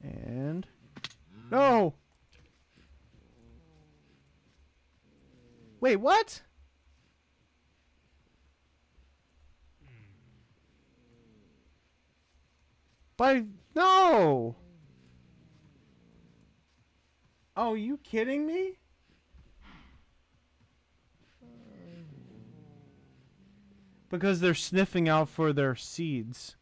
Speaker 1: And... No! Wait, what? But... No! Oh, you kidding me? Because they're sniffing out for their seeds.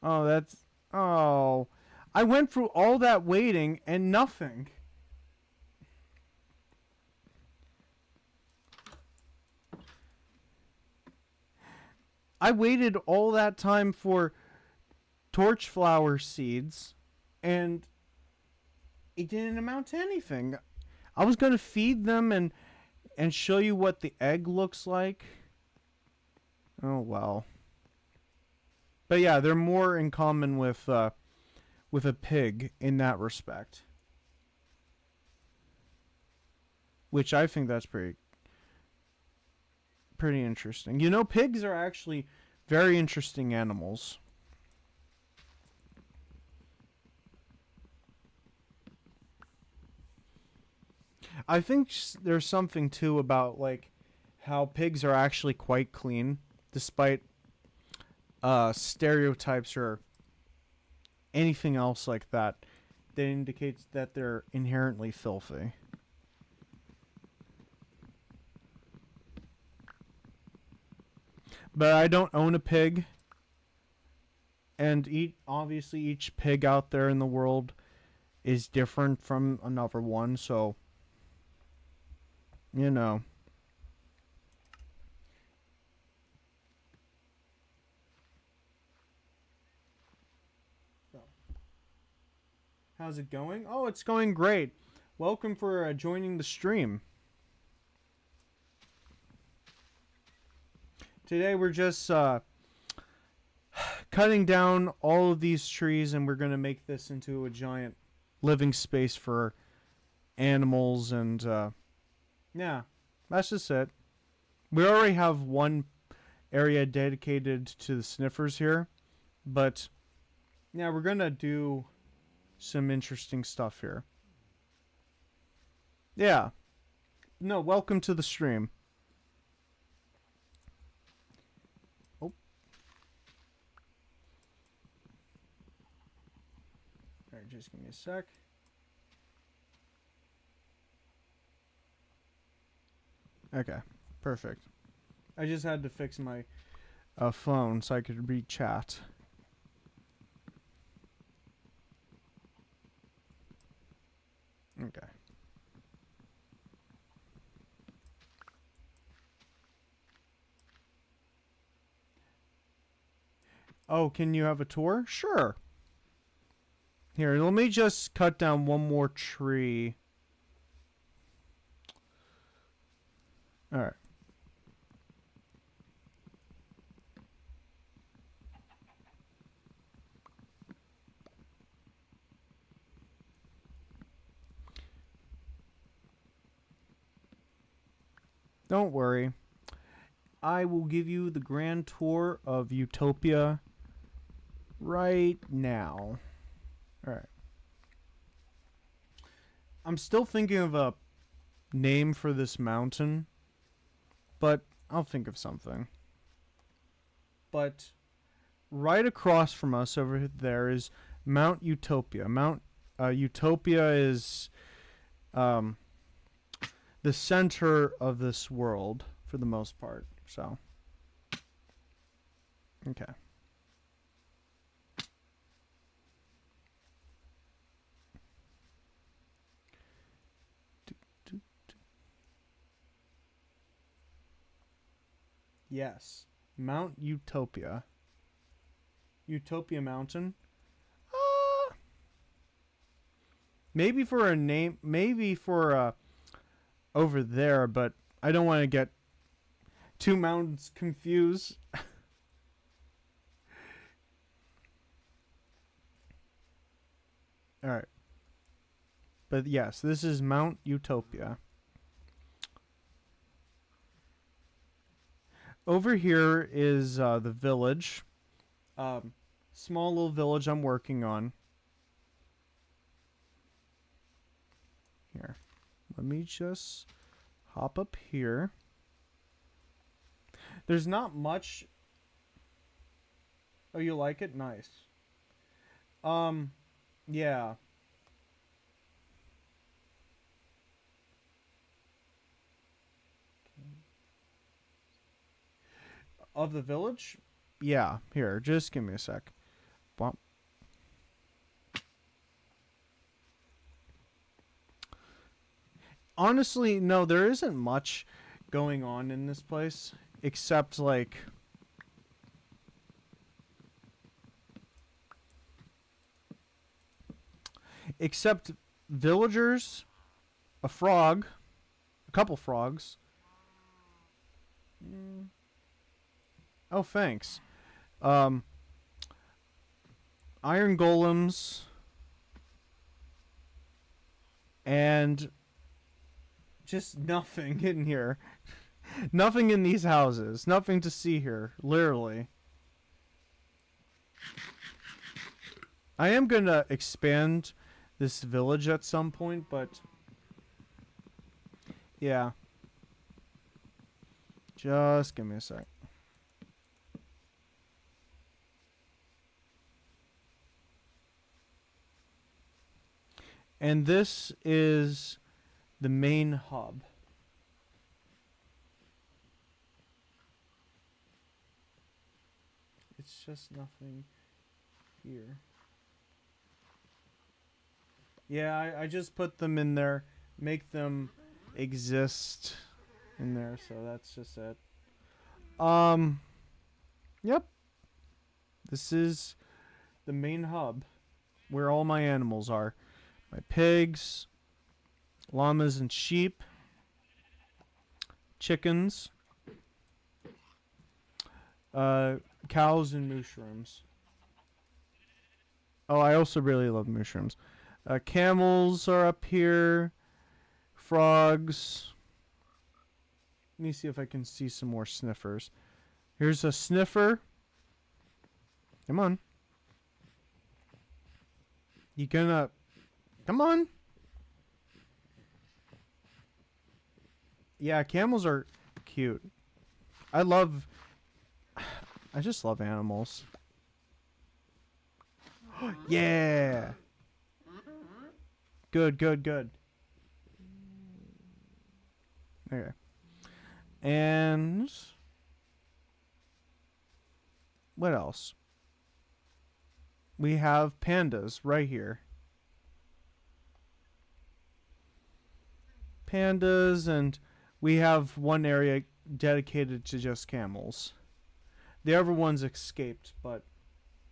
Speaker 1: Oh, that's... Oh. I went through all that waiting and nothing. I waited all that time for torch flower seeds and it didn't amount to anything. I was going to feed them and show you what the egg looks like. Oh, well. But yeah, they're more in common with a pig in that respect. Which I think that's pretty interesting. You know, pigs are actually very interesting animals. I think there's something too about like how pigs are actually quite clean, despite stereotypes or anything else like that that indicates that they're inherently filthy. But I don't own a pig. And obviously each pig out there in the world is different from another one, so you know. How's it going? Oh, it's going great. Welcome for joining the stream. Today we're just cutting down all of these trees, and we're going to make this into a giant living space for animals, and yeah, that's just it. We already have one area dedicated to the sniffers here, but yeah, we're going to do some interesting stuff here. Yeah. No, welcome to the stream. Oh. Alright, just give me a sec. Okay, perfect. I just had to fix my phone so I could read chat. Okay. Oh, can you have a tour? Sure. Here, let me just cut down one more tree. Alright. Don't worry. I will give you the grand tour of Utopia right now. Alright. I'm still thinking of a name for this mountain, but I'll think of something. But right across from us over there is Mount Utopia. Mount Utopia is the center of this world for the most part. So, okay. Yes, Mount Utopia. Utopia Mountain. Maybe for a name, maybe for over there, but I don't want to get two mountains confused. All right. But yes, this is Mount Utopia. Over here is the village. Small little village I'm working on. Here. Let me just hop up here. There's not much. Oh, you like it? Nice. Yeah. Of the village? Yeah. Here, just give me a sec. Bump. Honestly, no, there isn't much going on in this place except like villagers, a frog, a couple frogs. Oh, thanks. Iron golems and just nothing in here. Nothing in these houses. Nothing to see here. Literally. I am going to expand this village at some point, but yeah. Just give me a sec. And this is the main hub. just nothing here. Yeah, I just put them in there, make them exist in there, so that's just it. Yep. This is the main hub where all my animals are. My pigs, llamas and sheep, chickens, cows and mushrooms. Oh, I also really love mushrooms. Camels are up here. Frogs. Let me see if I can see some more sniffers. Here's a sniffer. Come on. You gonna... Come on. Yeah, camels are cute. I just love animals. Yeah. Good, good, good. Okay. And what else? We have pandas right here. Pandas, and we have one area dedicated to just camels. The other ones escaped, but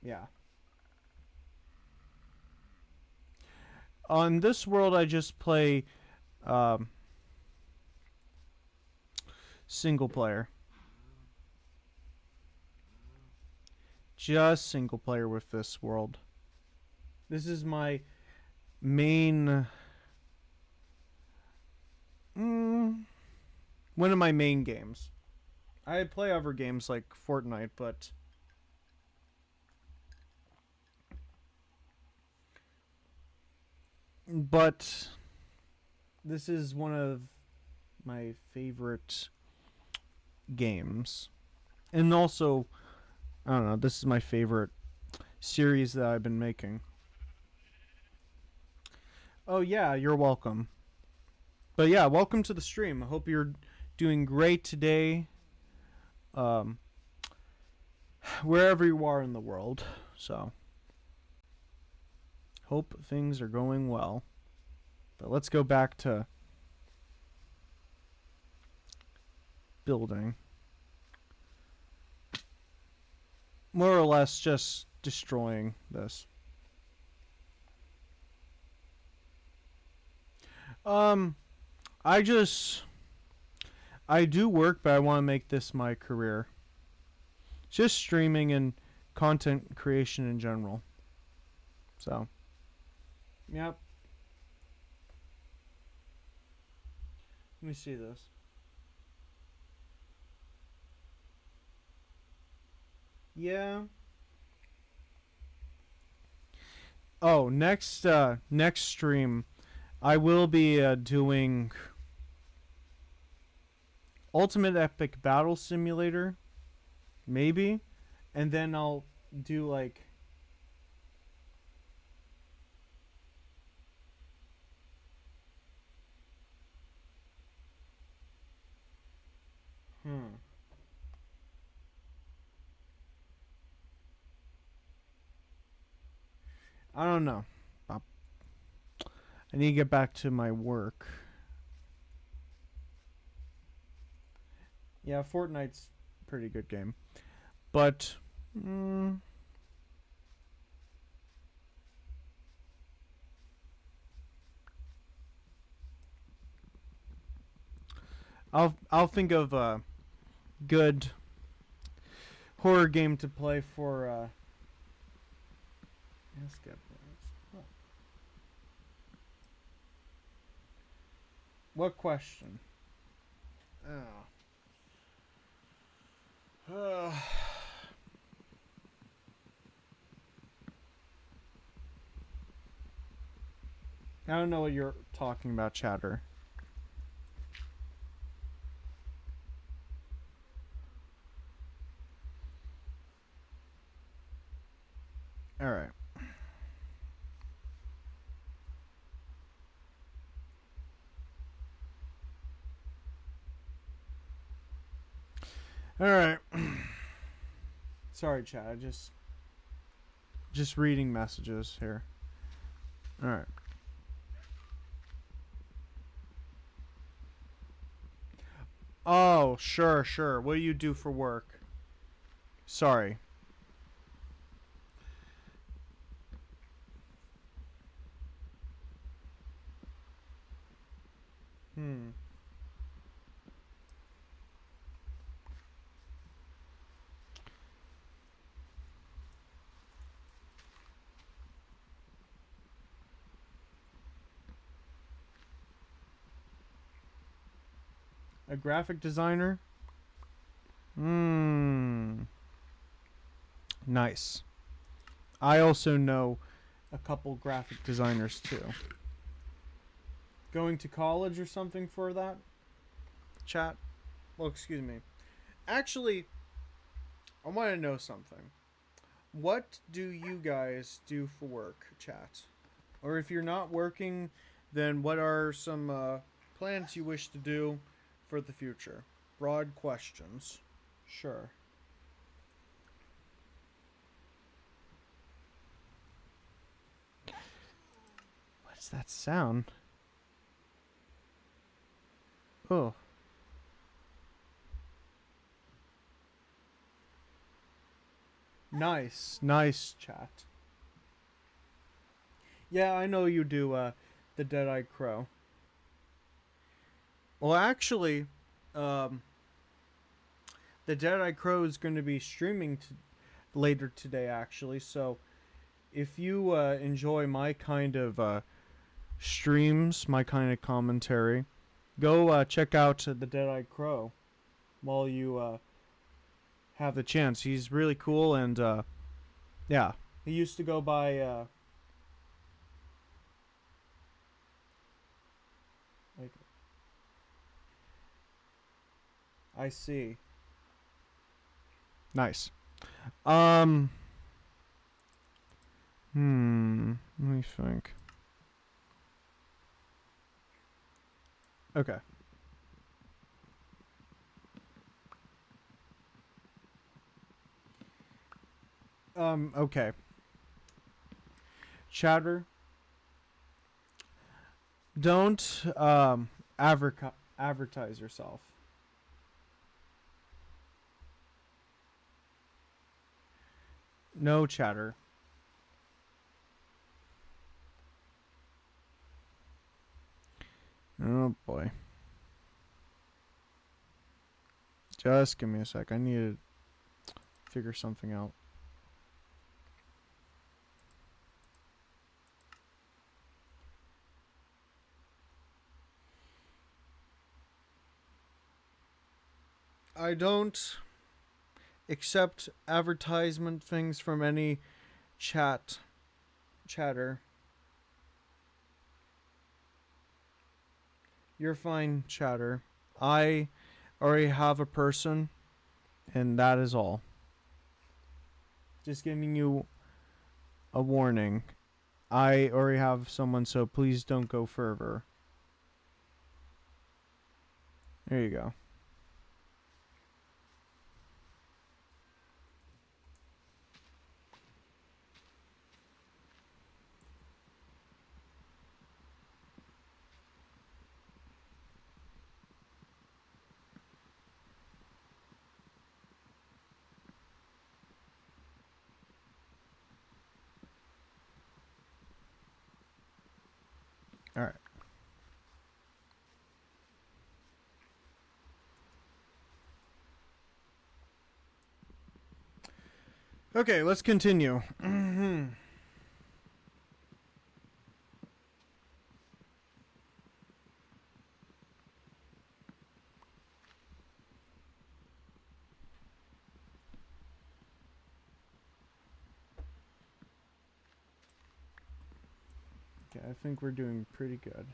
Speaker 1: yeah. On this world, I just play single player. Just single player with this world. This is my main... one of my main games. I play other games like Fortnite, but... this is one of my favorite games. And also, I don't know, this is my favorite series that I've been making. Oh yeah, you're welcome. But yeah, welcome to the stream. I hope you're doing great today. Wherever you are in the world. So, hope things are going well. But let's go back to building. More or less just destroying this. I do work, but I want to make this my career. Just streaming and content creation in general. So, yep. Let me see this. Yeah. Oh, next stream, I will be doing Ultimate Epic Battle Simulator, maybe, and then I'll do like I don't know. I need to get back to my work. Yeah, Fortnite's a pretty good game. But I'll think of a good horror game to play for What question? Oh. I don't know what you're talking about, chatter. All right. All right. Sorry, chat. I just reading messages here. All right. Oh, sure, sure. What do you do for work? Sorry. Hmm. A graphic designer? Hmm. Nice. I also know a couple graphic designers too. Going to college or something for that? Chat? Well, excuse me. Actually, I want to know something. What do you guys do for work, chat? Or if you're not working, then what are some plans you wish to do for the future? Broad questions. Sure. What's that sound? Oh. Nice. Nice, chat. Yeah, I know you do the Dead-Eyed Crow. Well, actually, um, the Dead-Eyed Crow is going to be streaming later today, actually. So if you enjoy my kind of streams, my kind of commentary, go check out the Dead-Eyed Crow while you have the chance. He's really cool, and yeah, he used to go by. Like, I see. Nice. Um. Let me think. Okay. Okay. Chatter. Don't advertise yourself. No chatter. Oh boy. Just give me a sec. I need to figure something out. I don't accept advertisement things from any chatter. You're fine, chatter. I already have a person, and that is all. Just giving you a warning. I already have someone, so please don't go further. There you go. All right. Okay, let's continue. Okay, I think we're doing pretty good.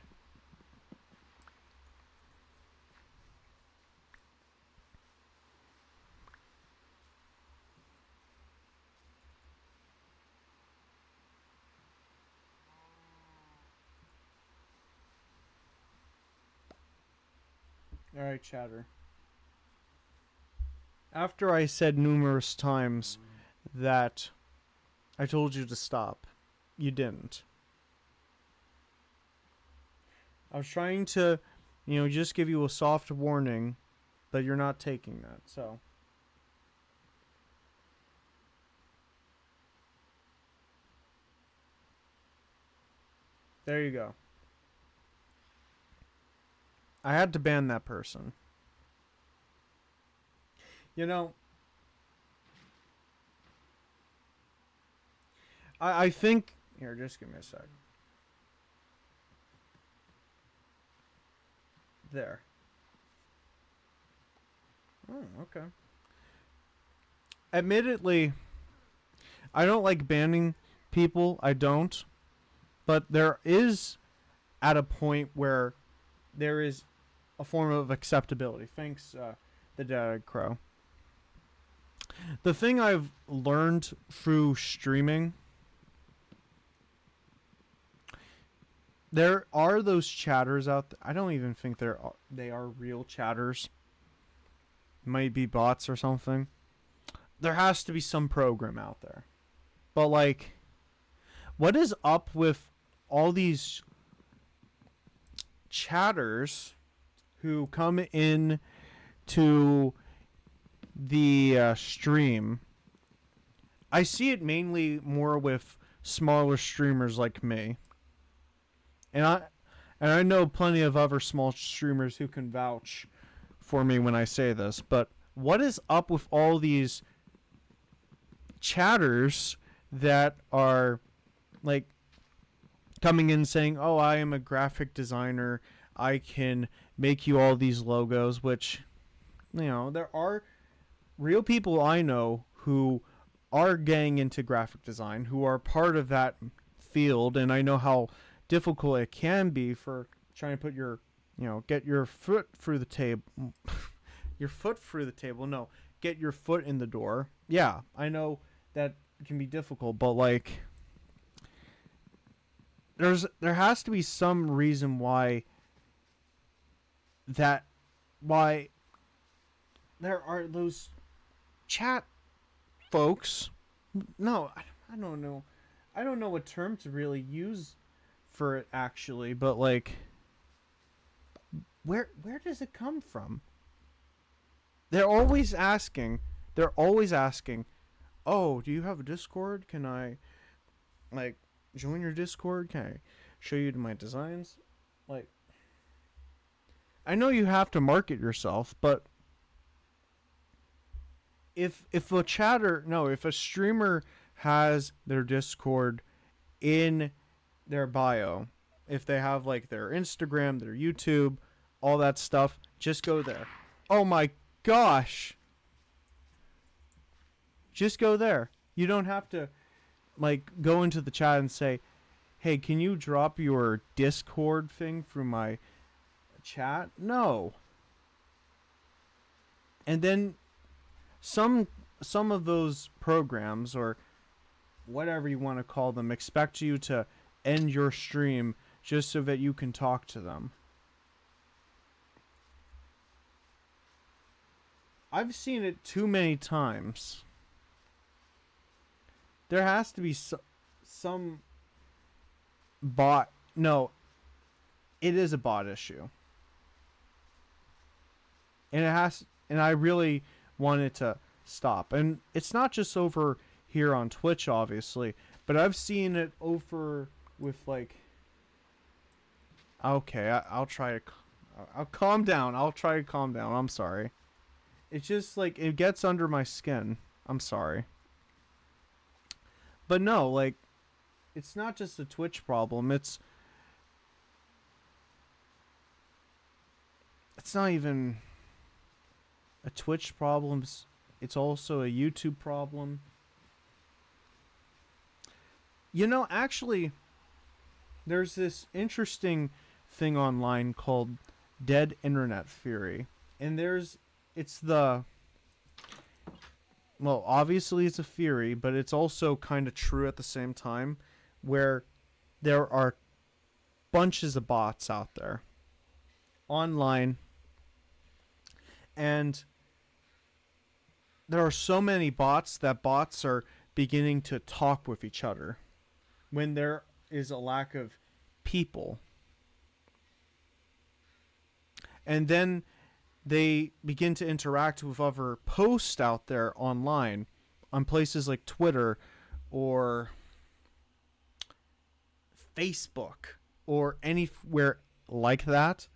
Speaker 1: Alright, chatter. After I said numerous times that I told you to stop. You didn't. I was trying to, just give you a soft warning, but you're not taking that. So there you go. I had to ban that person. You know, I think here. Just give me a sec. There. Oh, okay. Admittedly, I don't like banning people. I don't. But there is at a point where there is a form of acceptability. Thanks, the Dead Crow. The thing I've learned through streaming, there are those chatters out there. I don't even think they are real chatters. Might be bots or something. There has to be some program out there. But like, what is up with all these chatters who come in to the stream? I see it mainly more with smaller streamers like me. And I know plenty of other small streamers who can vouch for me when I say this, but what is up with all these chatters that are like coming in saying, "Oh, I am a graphic designer. I can make you all these logos," which, there are real people I know who are getting into graphic design, who are part of that field, and I know how difficult it can be for trying to put your, get your foot through the table. Your foot through the table. No, get your foot in the door. Yeah, I know that can be difficult, but like, there has to be some reason why there are those chat folks. No, I don't know. I don't know what term to really use for it actually, but like, where does it come from? They're always asking, "Oh, do you have a Discord? Can I like join your Discord? Can I show you my designs?" Like, I know you have to market yourself, but if a streamer has their Discord in their bio, if they have like their Instagram, their YouTube, all that stuff, just go there. Oh my gosh. Just go there. You don't have to like go into the chat and say, "Hey, can you drop your Discord thing through my chat?" No. And then some of those programs, or whatever you want to call them, expect you to end your stream just so that you can talk to them. I've seen it too many times. There has to be some bot. No, it is a bot issue. And I really want it to stop. And it's not just over here on Twitch, obviously, but I've seen it over with like, okay, I'll try to, I'll calm down. I'll try to calm down. I'm sorry. It's just like, it gets under my skin. I'm sorry. But no, like, it's not just a Twitch problem. It's not even a Twitch problem. It's also a YouTube problem. Actually, there's this interesting thing online called dead internet theory. And obviously it's a theory, but it's also kind of true at the same time, where there are bunches of bots out there online, and there are so many bots that bots are beginning to talk with each other when there is a lack of people. And then they begin to interact with other posts out there online on places like Twitter or Facebook or anywhere like that.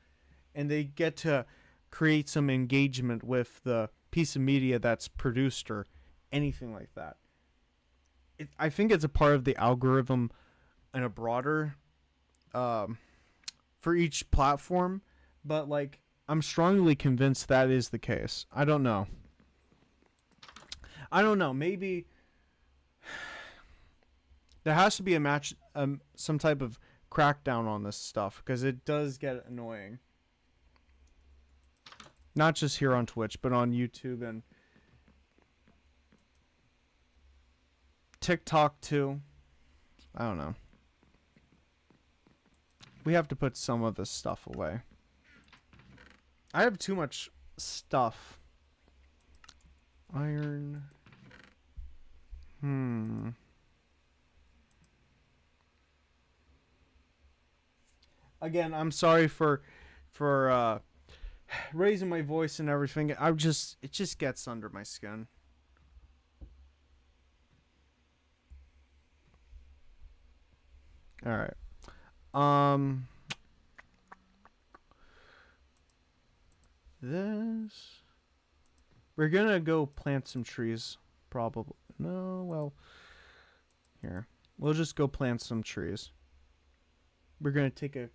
Speaker 1: And they get to create some engagement with the piece of media that's produced or anything like that. I think it's a part of the algorithm and a broader for each platform, but like I'm strongly convinced that is the case. I don't know. Maybe there has to be some type of crackdown on this stuff because it does get annoying. Not just here on Twitch, but on YouTube and TikTok too. I don't know. We have to put some of this stuff away. I have too much stuff. Iron. Again, I'm sorry for raising my voice and everything. It just gets under my skin. All right. This. We're gonna go plant some trees. Probably. No, well. Here. We'll just go plant some trees. We're gonna take a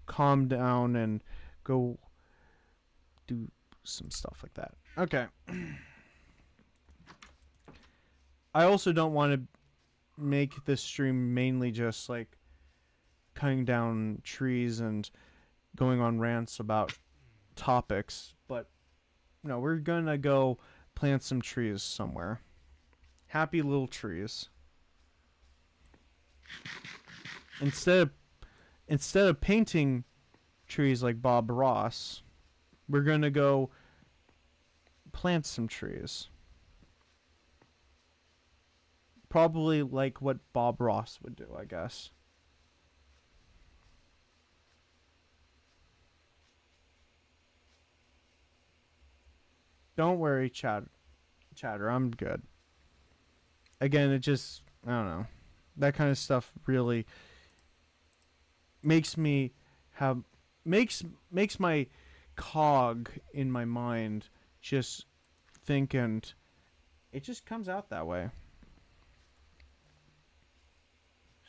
Speaker 1: calm down and go do some stuff like that. Okay. I also don't want to make this stream mainly just like cutting down trees and going on rants about topics, but no, we're gonna go plant some trees somewhere. Happy little trees. Instead of painting trees like Bob Ross, we're gonna go plant some trees. Probably like what Bob Ross would do, I guess. Don't worry, chatter. I'm good. Again, it just, I don't know. That kind of stuff really makes me have makes my cog in my mind just think, and it just comes out that way.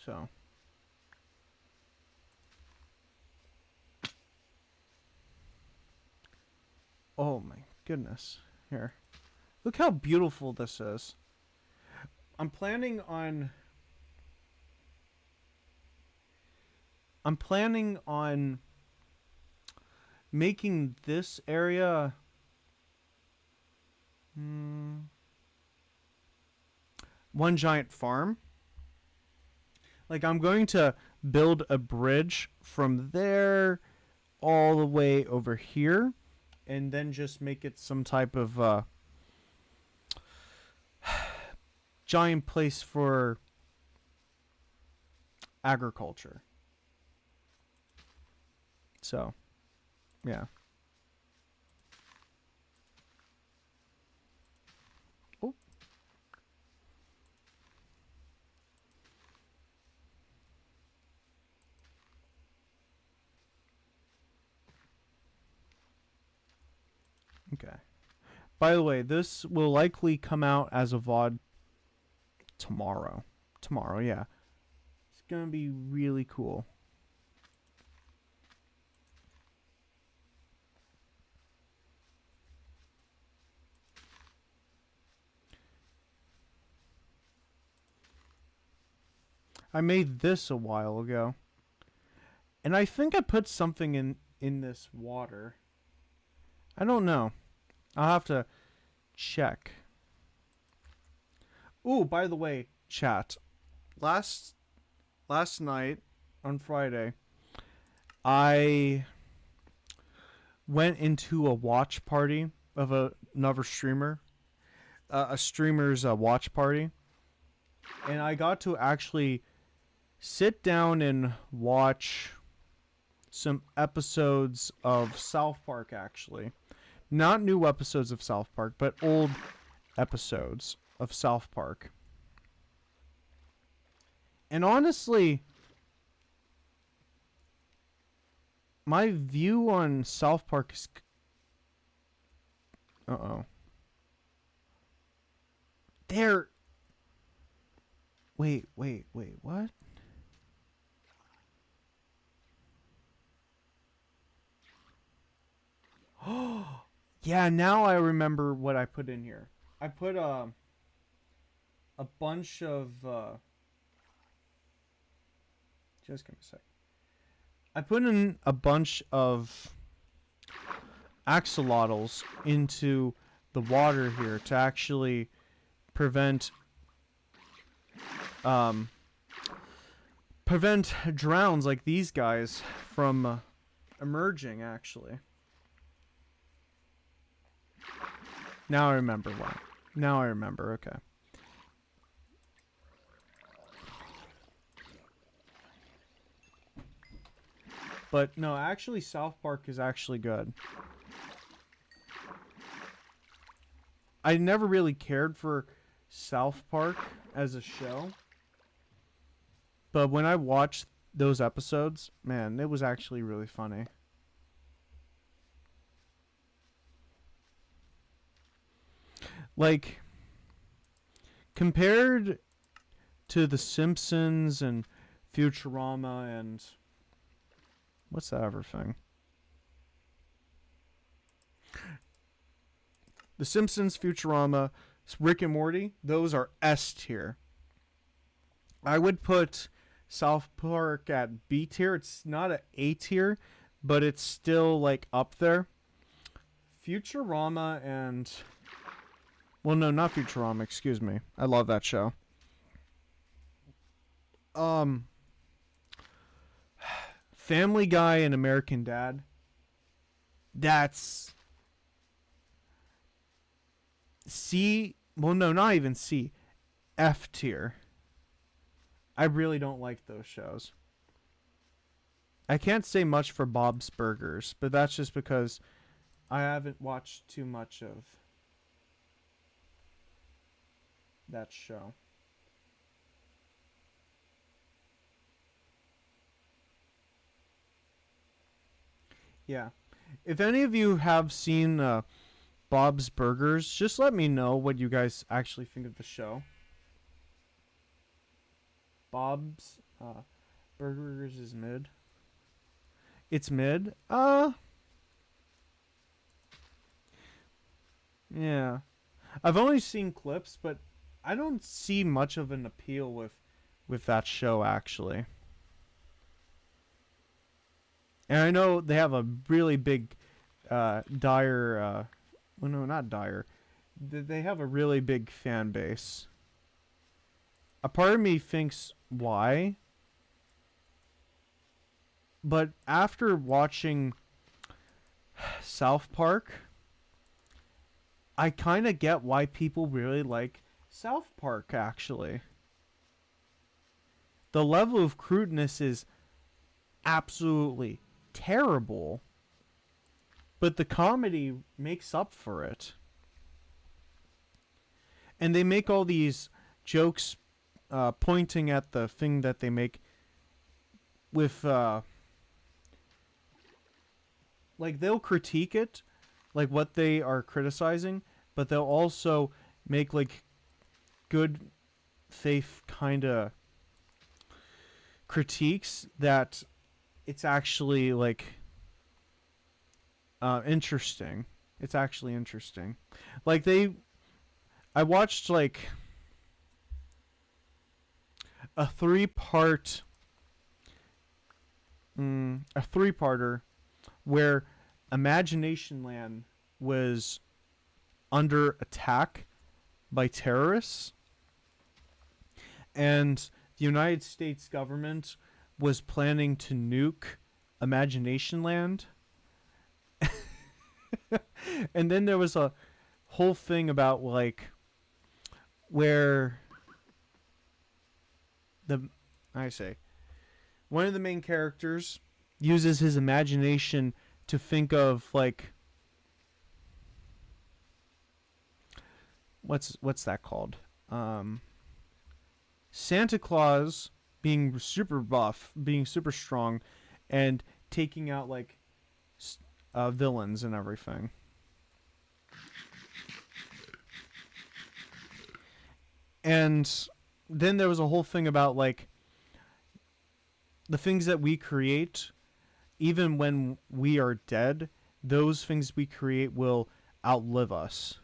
Speaker 1: So oh my goodness. Here. Look how beautiful this is. I'm planning on making this area one giant farm. Like, I'm going to build a bridge from there all the way over here, and then just make it some type of giant place for agriculture. So, yeah. Oh. Okay. By the way, this will likely come out as a VOD tomorrow. Tomorrow, yeah. It's gonna be really cool. I made this a while ago. And I think I put something in this water. I don't know. I'll have to check. Ooh, by the way, chat. Last night on Friday, I went into a watch party of another streamer. A streamer's watch party. and I got to actually sit down and watch some episodes of South Park, actually. Not new episodes of South Park, but old episodes of South Park. And honestly, my view on South Park is... Uh-oh. There... Wait, what? Oh, yeah, now I remember what I put in here. I put a bunch of... just give me a sec. I put in a bunch of axolotls into the water here to actually prevent prevent drowns like these guys from emerging, actually. Now I remember why. Now I remember, okay. But no, actually South Park is actually good. I never really cared for South Park as a show. But when I watched those episodes, man, it was actually really funny. Like, compared to The Simpsons and Futurama and... What's that other thing? The Simpsons, Futurama, Rick and Morty, those are S tier. I would put South Park at B tier. It's not an A tier, but it's still like up there. Futurama and... Well, no, not Futurama, excuse me. I love that show. Family Guy and American Dad. That's C. Well, no, not even C. F tier. I really don't like those shows. I can't say much for Bob's Burgers, but that's just because I haven't watched too much of that show. Yeah. If any of you have seen Bob's Burgers, just let me know what you guys actually think of the show. Bob's Burgers is mid. It's mid? Yeah. I've only seen clips, but I don't see much of an appeal with that show, actually. And I know they have a really big, dire, well, no, not dire. They have a really big fan base. A part of me thinks why. But after watching South Park, I kind of get why people really like South Park, actually. The level of crudeness is absolutely terrible, but the comedy makes up for it. And they make all these jokes pointing at the thing that they make with like they'll critique it, like what they are criticizing, but they'll also make like good faith kind of critiques that it's actually like interesting. It's actually interesting. Like I watched like a three-parter where Imagination Land was under attack by terrorists, and the United States government was planning to nuke Imagination Land. And then there was a whole thing about like where the I say one of the main characters uses his imagination to think of like what's that called? Santa Claus being super buff, being super strong, and taking out like villains and everything. And then there was a whole thing about like the things that we create, even when we are dead, those things we create will outlive us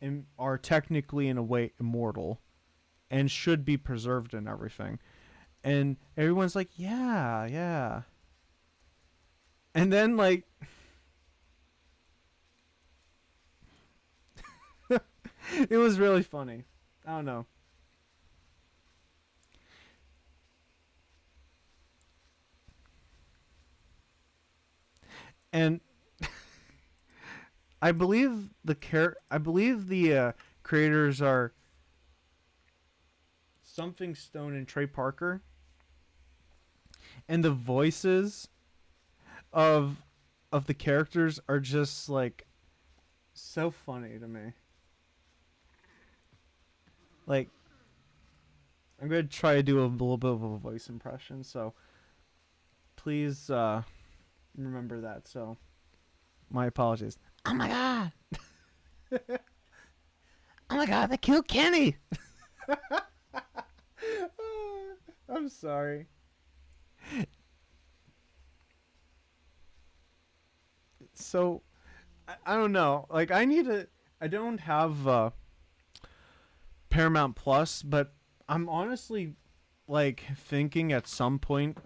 Speaker 1: and are technically in a way immortal and should be preserved and everything. And everyone's like, yeah, yeah. And then like it was really funny. I don't know. And I believe the creators are something Stone and Trey Parker, and the voices of the characters are just like so funny to me. Like I'm gonna try to do a little bit of a voice impression, so please remember that. So my apologies. Oh my god! Oh my god! They killed Kenny. I'm sorry. So I don't know. Like I need to. I don't have Paramount Plus, but I'm honestly like thinking at some point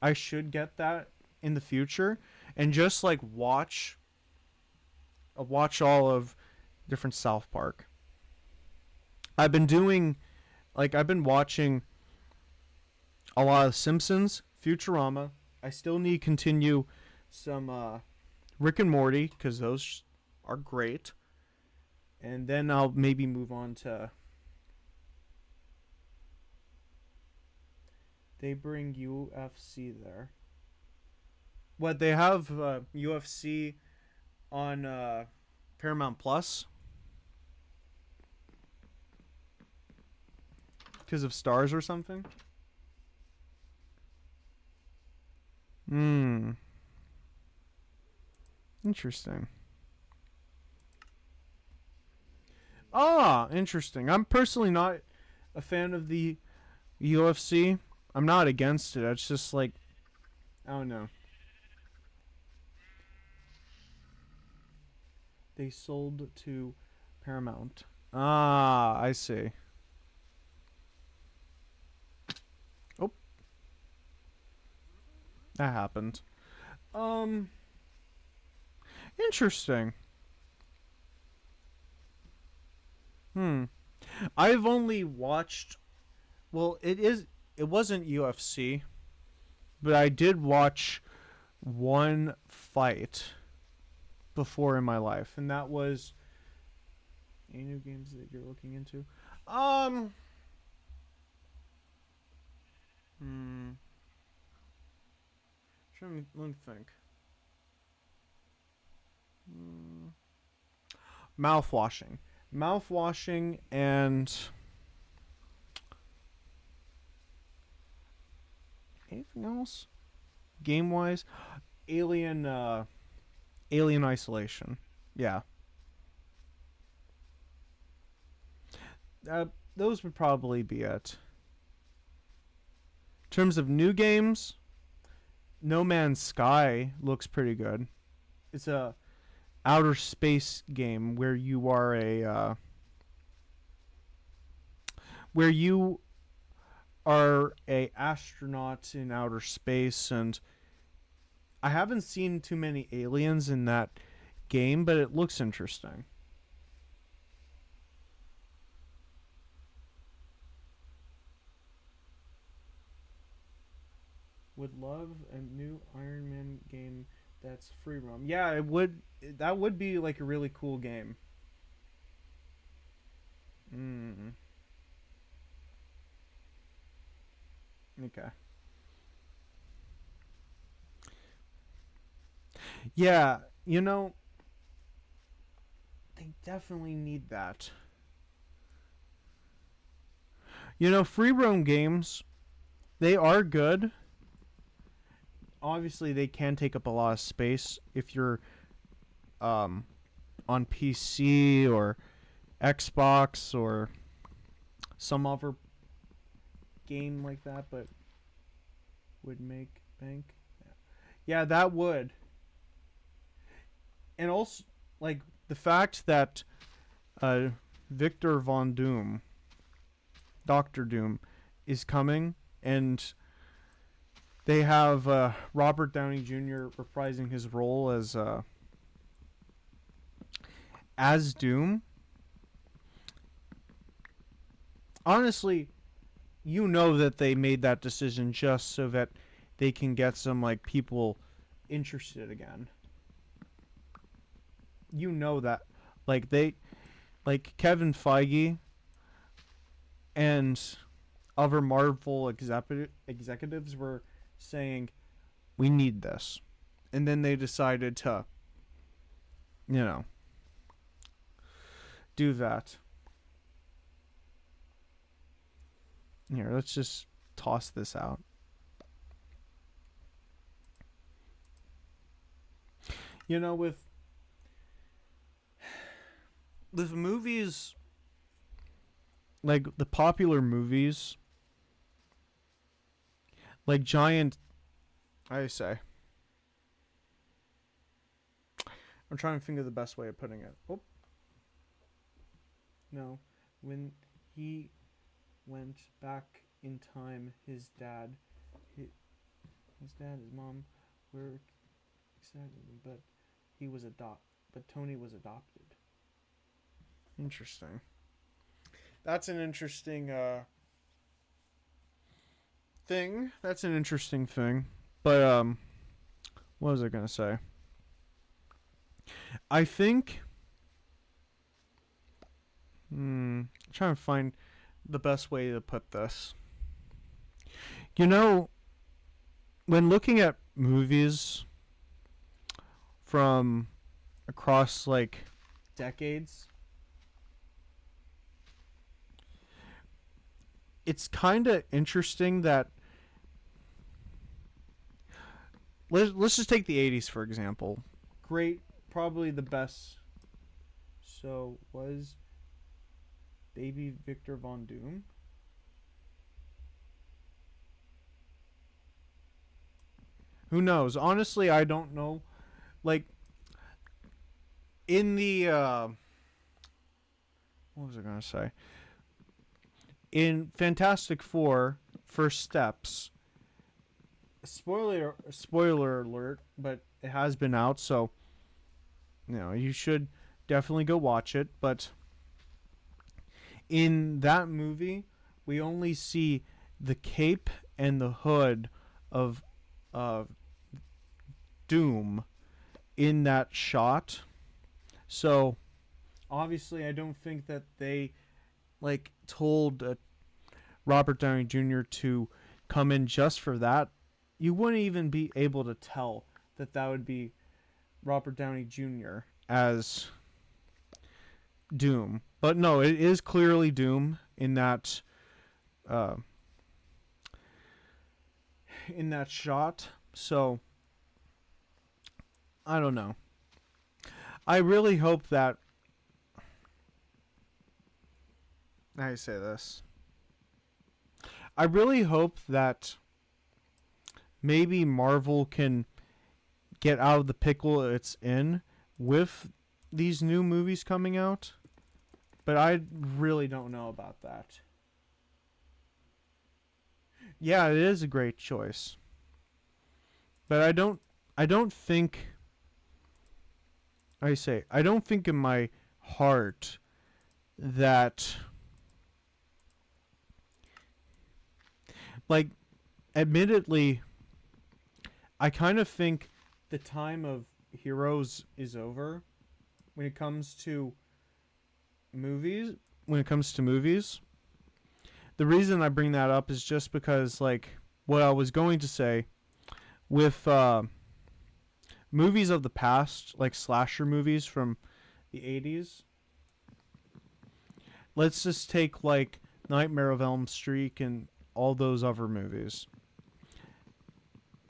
Speaker 1: I should get that in the future and just like watch all of different South Park. I've been doing I've been watching a lot of Simpsons, Futurama. I still need to continue some Rick and Morty because those are great. And then I'll maybe move on to. They bring UFC there. What they have UFC on Paramount Plus because of Stars or something. Hmm. Interesting. Ah, interesting. I'm personally not a fan of the UFC. I'm not against it. It's just like I don't know. They sold to Paramount. Ah, I see. Oh, that happened. Um, interesting. Hmm. I've only watched. Well, It wasn't UFC, but I did watch one fight before in my life, and that was any new games that you're looking into. Um. Hmm. Let me think. Hmm. Mouthwashing, and anything else game wise. Alien. Alien Isolation. Yeah. Those would probably be it. In terms of new games, No Man's Sky looks pretty good. It's a outer space game where you are where you are a astronaut in outer space, and I haven't seen too many aliens in that game, but it looks interesting. Would love a new Iron Man game that's free roam. Yeah, it would. That would be like a really cool game. Mm. Okay. Yeah, they definitely need that. Free roam games, they are good. Obviously, they can take up a lot of space if you're um, on PC or Xbox or some other game like that, but would make bank. Yeah, that would. And also, like, the fact that uh, Victor Von Doom, Doctor Doom, is coming, and they have Robert Downey Jr. reprising his role as Doom. Honestly, that they made that decision just so that they can get some like people interested again. That, like Kevin Feige and other Marvel executives were saying we need this, and then they decided to, you know, do that. Here, let's just toss this out. With movies, like the popular movies, like giant, I say. I'm trying to think of the best way of putting it. Oh. No. When he went back in time, his mom were excited, but Tony was adopted. Interesting. That's an interesting thing. But what was I gonna say? I think I'm trying to find the best way to put this. When looking at movies from across like decades, it's kind of interesting that let's just take the 80s for example. Great, probably the best. So was Baby Victor Von Doom? Who knows? Honestly, I don't know. Like in the what was I gonna say? In Fantastic Four, First Steps. Spoiler alert, but it has been out, so you should definitely go watch it. But in that movie, we only see the cape and the hood of Doom in that shot. So obviously, I don't think that they told Robert Downey Jr. to come in just for that. You wouldn't even be able to tell that would be Robert Downey Jr. as Doom. But no, it is clearly Doom in that shot. So I don't know. I really hope that how do you say this? I really hope that maybe Marvel can get out of the pickle it's in with these new movies coming out. But I really don't know about that. Yeah, it is a great choice. But I don't think I don't think in my heart that admittedly I kind of think the time of heroes is over when it comes to movies. The reason I bring that up is just because what I was going to say with movies of the past, like slasher movies from the 80s. Let's just take like Nightmare of Elm Street and all those other movies.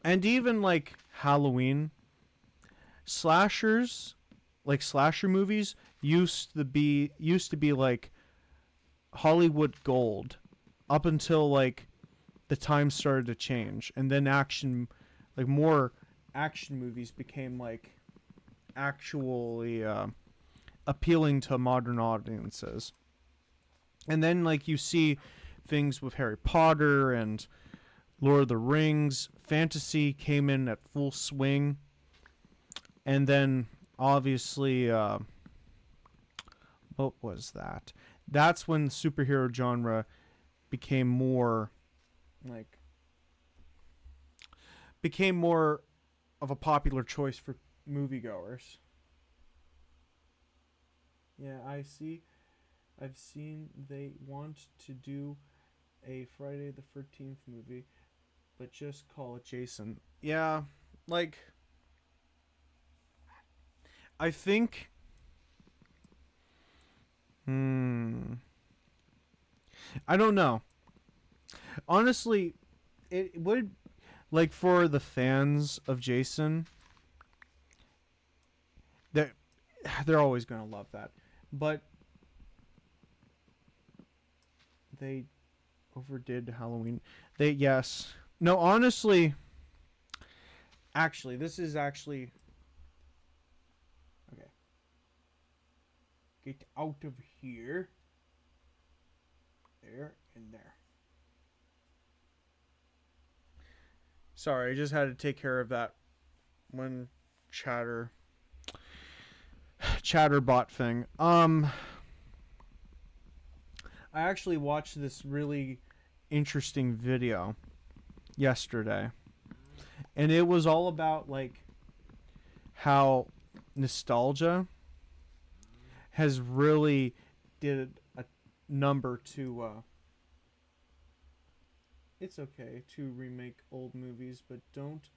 Speaker 1: And even like Halloween. Slashers, like slasher movies used to be like Hollywood gold up until like the times started to change, and then like more action movies became like actually appealing to modern audiences. And then like you see things with Harry Potter and Lord of the Rings, fantasy came in at full swing, and then obviously what was that? That's when the superhero genre became more like became more of a popular choice for moviegoers. Yeah, I've seen they want to do a Friday the 13th movie, but just call it Jason. Yeah, like I think I don't know. Honestly, it would like for the fans of Jason, they're they're always gonna love that. But they overdid Halloween. They yes. No, honestly, actually, this is actually okay. Get out of here. There and there. Sorry, I just had to take care of that one chatterbot thing. I actually watched this really interesting video yesterday, and it was all about like how nostalgia has really did a number to it's okay to remake old movies, but don't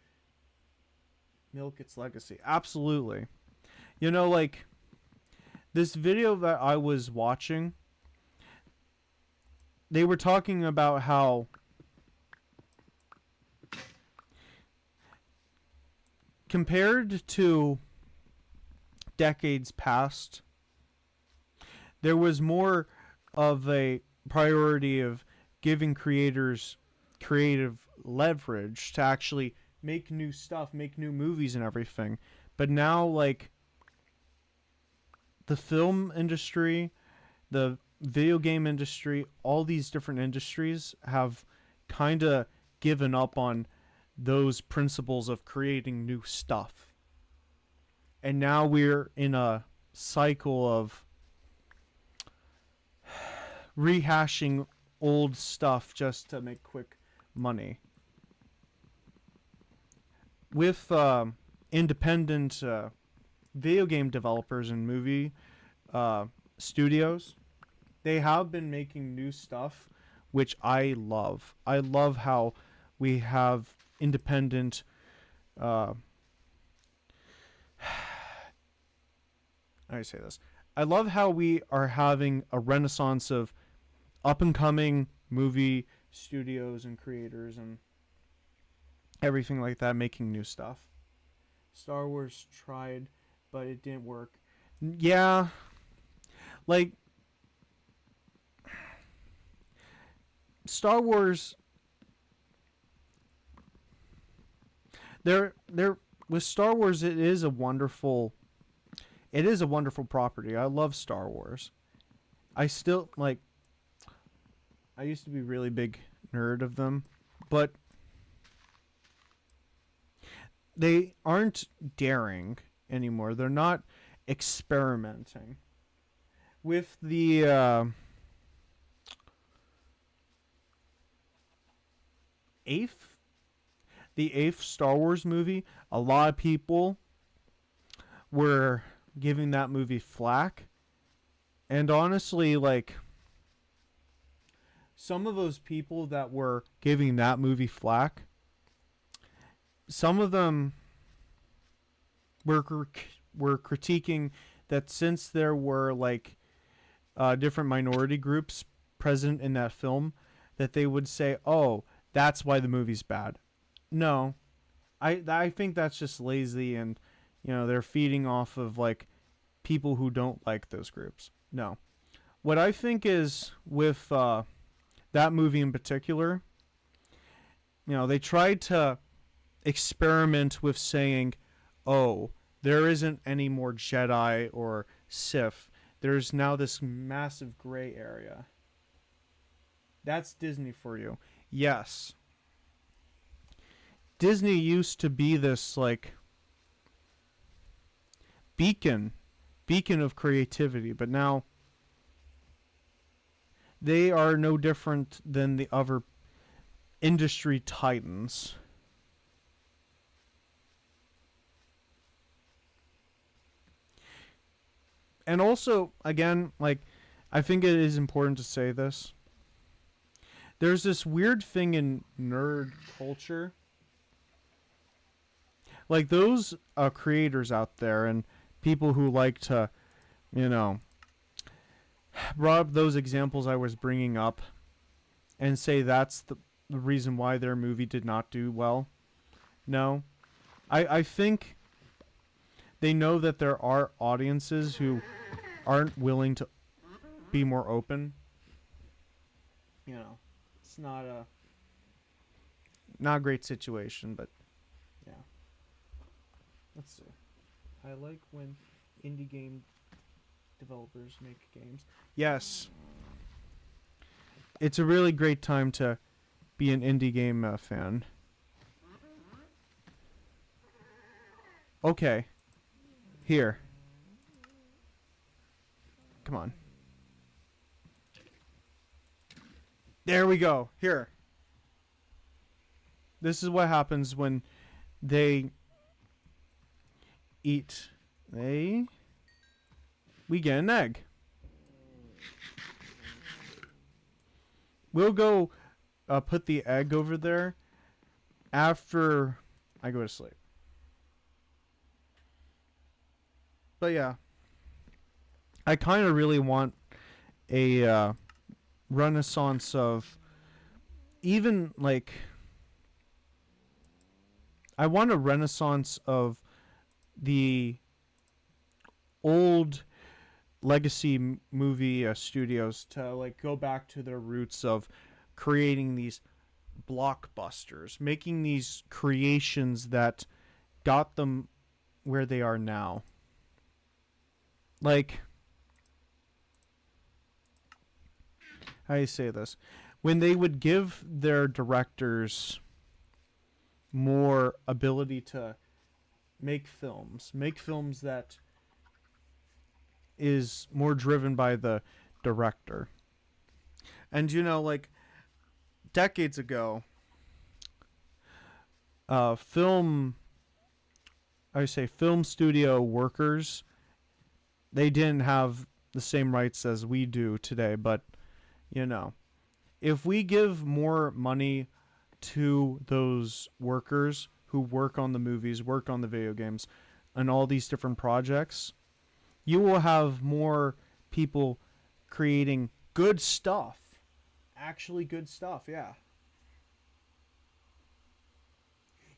Speaker 1: milk its legacy. Absolutely. You know, like this video that I was watching, they were talking about how compared to decades past, there was more of a priority of giving creators creative leverage to actually make new stuff, make new movies and everything. But now, like, the film industry, the video game industry, all these different industries have kind of given up on those principles of creating new stuff. And now we're in a cycle of rehashing old stuff just to make quick money. With independent video game developers and movie studios, they have been making new stuff, which I love. I love how we have independent I say this. I love how we are having a renaissance of up and coming movie studios and creators and everything like that making new stuff. Star Wars tried, but it didn't work. Yeah, like Star Wars there with Star Wars it is a wonderful property. I love Star Wars. I still like I used to be really big nerd of them, but they aren't daring anymore. They're not experimenting with eighth the eighth Star Wars movie. A lot of people were giving that movie flack, and honestly, like some of those people that were giving that movie flack, some of them were critiquing that since there were like different minority groups present in that film, that they would say, "Oh, that's why the movie's bad." No, I think that's just lazy, and they're feeding off of like people who don't like those groups. No, what I think is with that movie in particular, they tried to experiment with saying, "Oh, there isn't any more Jedi or Sith. There's now this massive gray area." That's Disney for you. Yes. Disney used to be this like beacon of creativity, but now they are no different than the other industry titans. And also, again, like, I think it is important to say this. There's this weird thing in nerd culture. Like, those creators out there and people who like to, brought up those examples I was bringing up and say that's the reason why their movie did not do well. No. I think they know that there are audiences who aren't willing to be more open. It's not a great situation, but yeah. Let's see. I like when indie game developers make games. Yes. It's a really great time to be an indie game fan. Okay. Here. Come on. There we go. Here. This is what happens when they eat. We get an egg. We'll go put the egg over there after I go to sleep. But yeah. I kind of really want a renaissance of even like I want a renaissance of the old legacy movie studios to like go back to their roots of creating these blockbusters, making these creations that got them where they are now. Like, how do you say this? When they would give their directors more ability to make films that is more driven by the director. And like decades ago, film studio workers, they didn't have the same rights as we do today, but if we give more money to those workers who work on the movies, work on the video games, and all these different projects, you will have more people creating good stuff. Actually good stuff, yeah.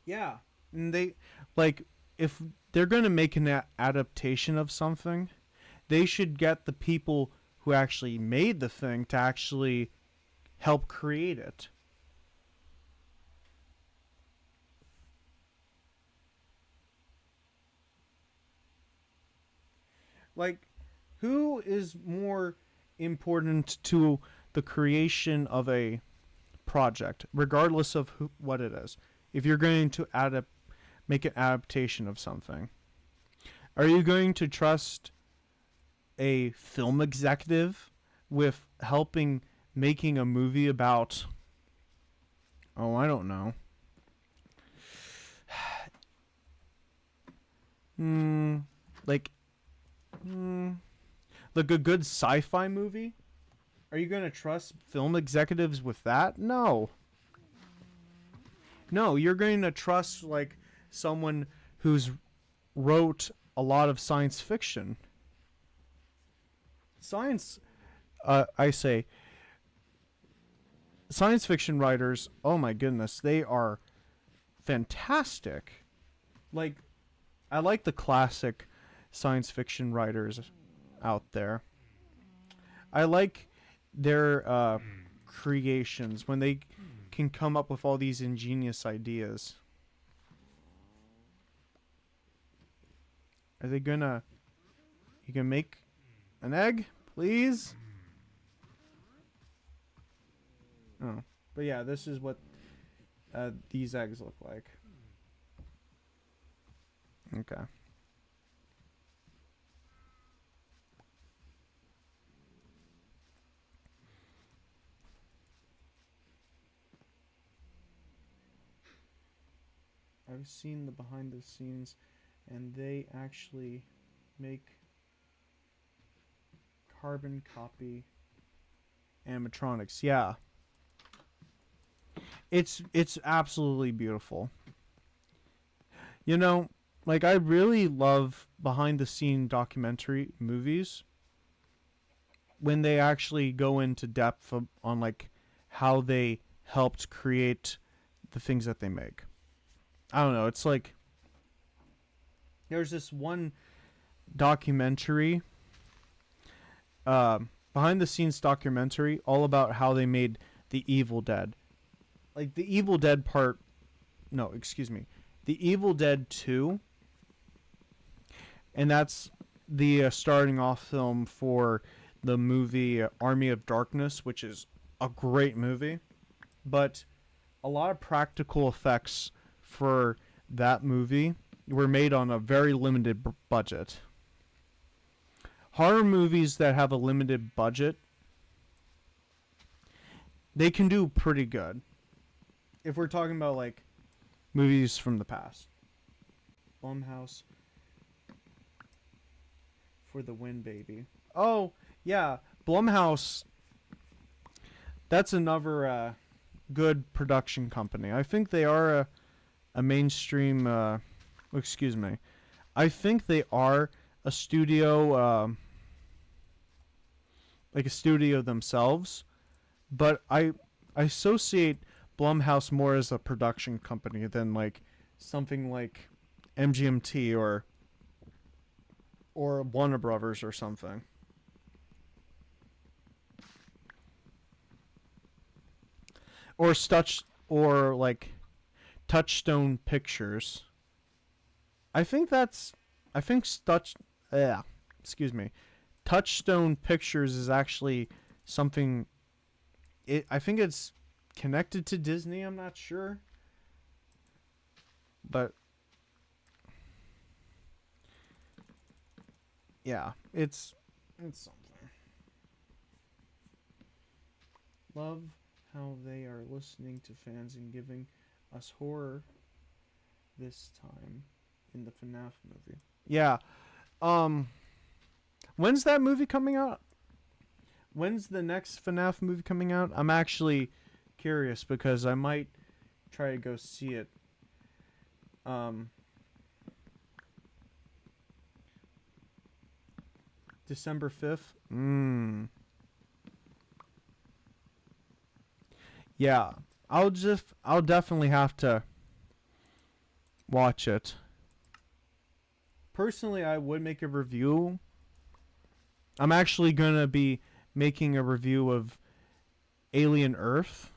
Speaker 1: Yeah. And they, like, if they're going to make an adaptation of something, they should get the people who actually made the thing to actually help create it. Like, who is more important to the creation of a project, regardless of what it is? If you're going to make an adaptation of something, are you going to trust a film executive with helping making a movie about, oh, I don't know, like a good sci-fi movie? Are you going to trust film executives with that? No. No, you're going to trust like someone who's wrote a lot of science fiction. Science I say science fiction writers, oh my goodness, they are fantastic. Like I like the classic science fiction writers out there. I like their creations when they can come up with all these ingenious ideas. Are they gonna? You can make an egg, please. Oh, but yeah, this is what these eggs look like. Okay. I've seen the behind the scenes, and they actually make carbon copy animatronics. Yeah, it's absolutely beautiful. You know, like I really love behind the scene documentary movies when they actually go into depth on like how they helped create the things that they make. I don't know. It's like there's this one documentary, uh, behind the scenes documentary, all about how they made the Evil Dead. Like the Evil Dead part. No, excuse me. The Evil Dead 2, and that's the starting off film for the movie Army of Darkness, which is a great movie, but a lot of practical effects for that movie were made on a very limited budget. Horror movies that have a limited budget, they can do pretty good. If we're talking about like movies from the past. Blumhouse for the win, baby. Oh, yeah. Blumhouse, that's another good production company. I think they are a mainstream, excuse me. I think they are a studio, like a studio themselves, but I associate Blumhouse more as a production company than like something like MGMT or Warner Brothers or something. Or or like Touchstone Pictures. I think that's I think excuse me. Touchstone Pictures is actually something I think it's connected to Disney, I'm not sure. But yeah, it's something. Love how they are listening to fans and giving us horror this time in the FNAF movie. Yeah. Um when's that movie coming out? When's the next FNAF movie coming out? I'm actually curious because I might try to go see it. December 5th? Yeah. I'll definitely have to watch it. Personally, I would make a review. I'm actually going to be making a review of Alien Earth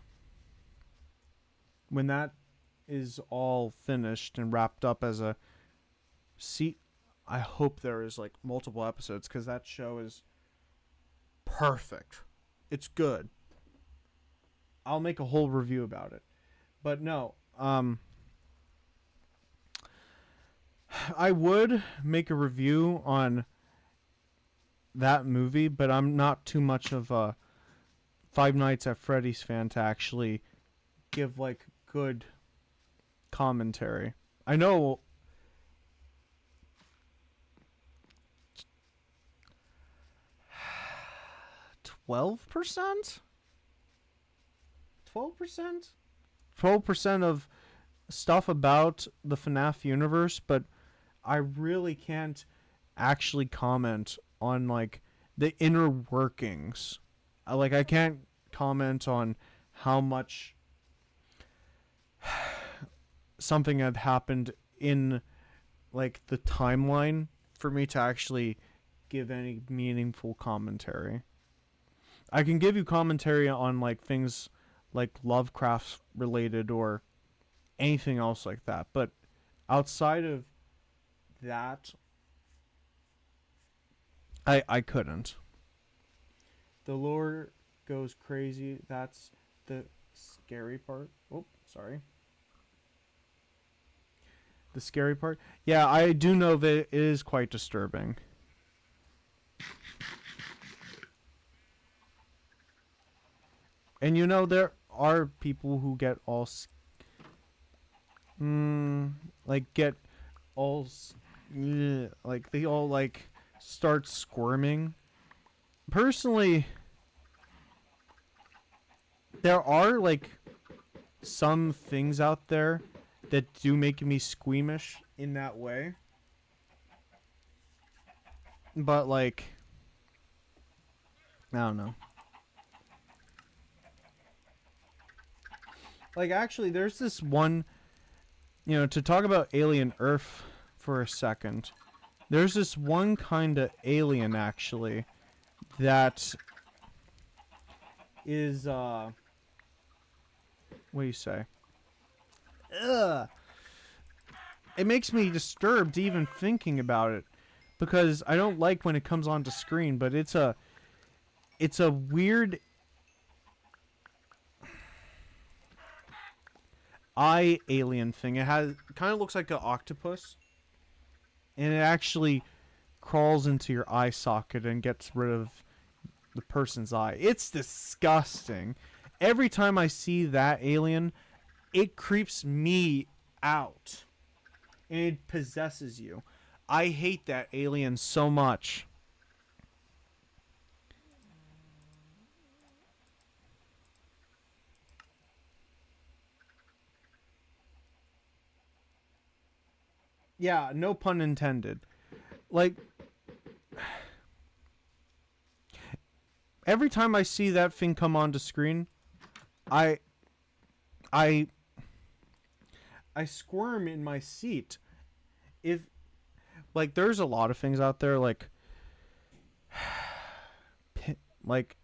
Speaker 1: when that is all finished and wrapped up as a I hope there is like multiple episodes because that show is perfect. It's good. I'll make a whole review about it. But no, I would make a review on that movie, but I'm not too much of a Five Nights at Freddy's fan to actually give like good commentary. I know 12%? 12%? 12% of stuff about the FNAF universe, but I really can't actually comment on like the inner workings. I can't comment on how much something had happened in like the timeline for me to actually give any meaningful commentary. I can give you commentary on like things like Lovecraft related or anything else like that, but outside of that, I couldn't. The lore goes crazy. That's the scary part. Oh, sorry. The scary part? Yeah, I do know that it is quite disturbing. And you know, there are people who get all. Get all. Like, they all, like, start squirming. Personally, there are, like, some things out there that do make me squeamish in that way. But, like, I don't know. Like, actually, there's this one, to talk about Alien Earth for a second. There's this one kind of alien, actually, that is, what do you say? Ugh. It makes me disturbed even thinking about it, because I don't like when it comes onto screen, but it's a weird eye alien thing. It kind of looks like an octopus, and it actually crawls into your eye socket and gets rid of the person's eye. It's disgusting. Every time I see that alien, it creeps me out. And it possesses you. I hate that alien so much. Yeah, no pun intended. Like, every time I see that thing come onto screen, I squirm in my seat. If, like, there's a lot of things out there, like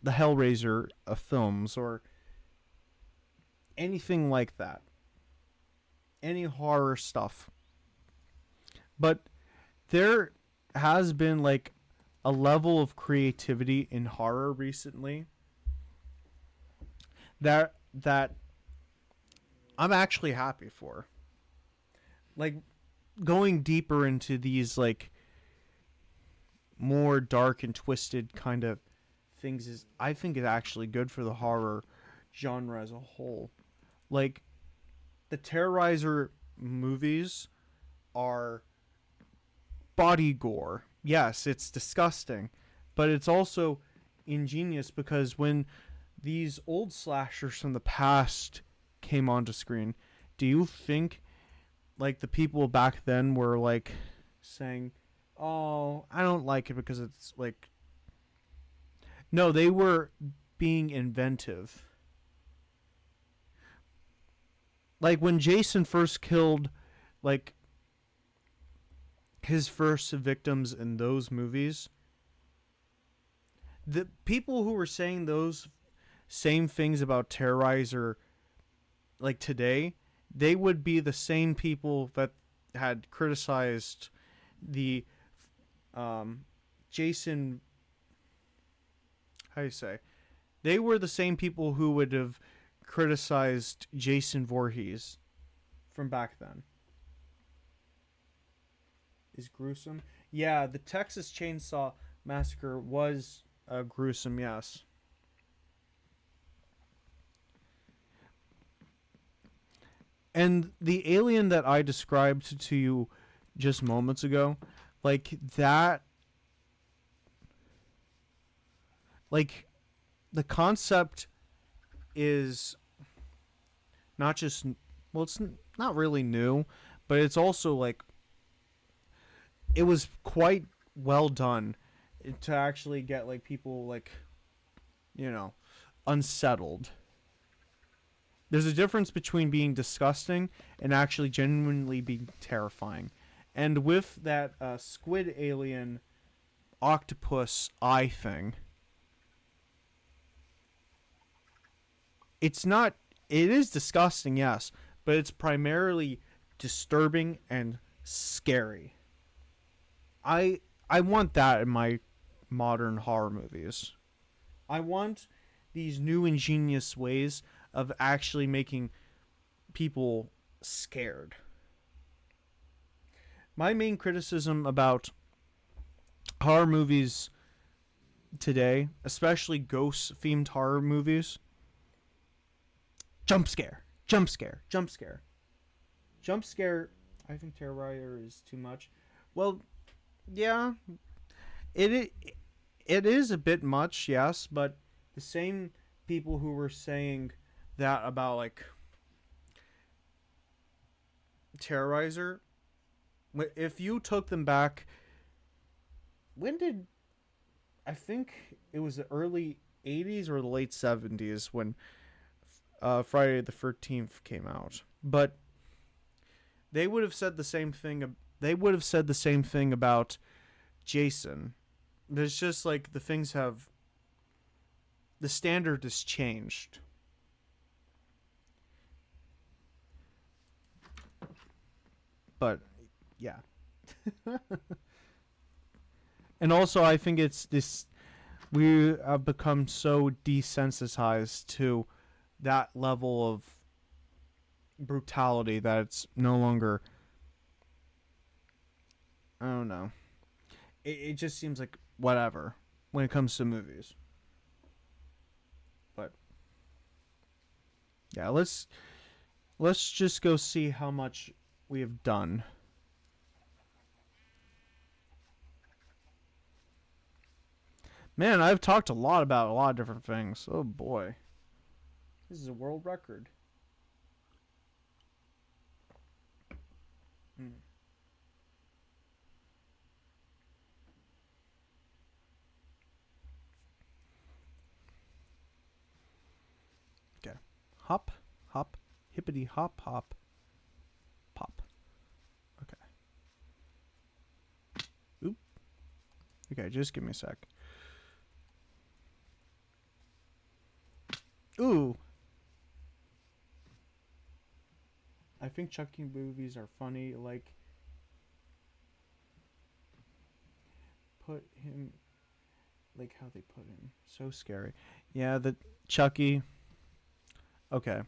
Speaker 1: the Hellraiser films or anything like that. Any horror stuff. But there has been, like, a level of creativity in horror recently that I'm actually happy for. Like, going deeper into these, like, more dark and twisted kind of things is, I think, is actually good for the horror genre as a whole. Like, the Terrorizer movies are body gore. Yes, it's disgusting, but it's also ingenious, because when these old slashers from the past came onto screen, do you think, like, the people back then were, like, saying, oh, I don't like it because it's, like... No, they were being inventive. Like, when Jason first killed, like, his first victims in those movies, the people who were saying those same things about Terrorizer, like, today, they would be the same people that had criticized the Jason... How do you say? They were the same people who would have criticized Jason Voorhees from back then. Is gruesome? Yeah, the Texas Chainsaw Massacre was gruesome, yes. And the alien that I described to you just moments ago, like, that, like, the concept is not just, well, it's not really new, but it's also like it was quite well done to actually get like people like, you know, unsettled. There's a difference between being disgusting and actually genuinely being terrifying. And with that squid alien octopus eye thing, it's not, it is disgusting, yes, but it's primarily disturbing and scary. I want that in my modern horror movies. I want these new ingenious ways of actually making people scared. My main criticism about horror movies today, especially ghost themed horror movies, jump scare, jump scare, jump scare. Jump scare, I think Terrorizer is too much. Well, yeah, it it is a bit much, yes, but the same people who were saying that about like Terrorizer, if you took them back, when did, I think it was the early 80s or the late 70s when Friday the 13th came out. But they would have said the same thing. They would have said the same thing about Jason. It's just like the things have, the standard has changed. But yeah. And also I think it's this, we have become so desensitized to that level of brutality that it's no longer, I don't know. It just seems like whatever when it comes to movies. But yeah, let's just go see how much we have done. Man, I've talked a lot about a lot of different things. Oh boy. This is a world record. Hmm. Okay. Hop, hop, hippity hop, hop, pop. Okay. Oop. Okay, just give me a sec. Ooh. I think Chucky movies are funny. Like, put him, like how they put him. So scary. Yeah, the Chucky. Okay.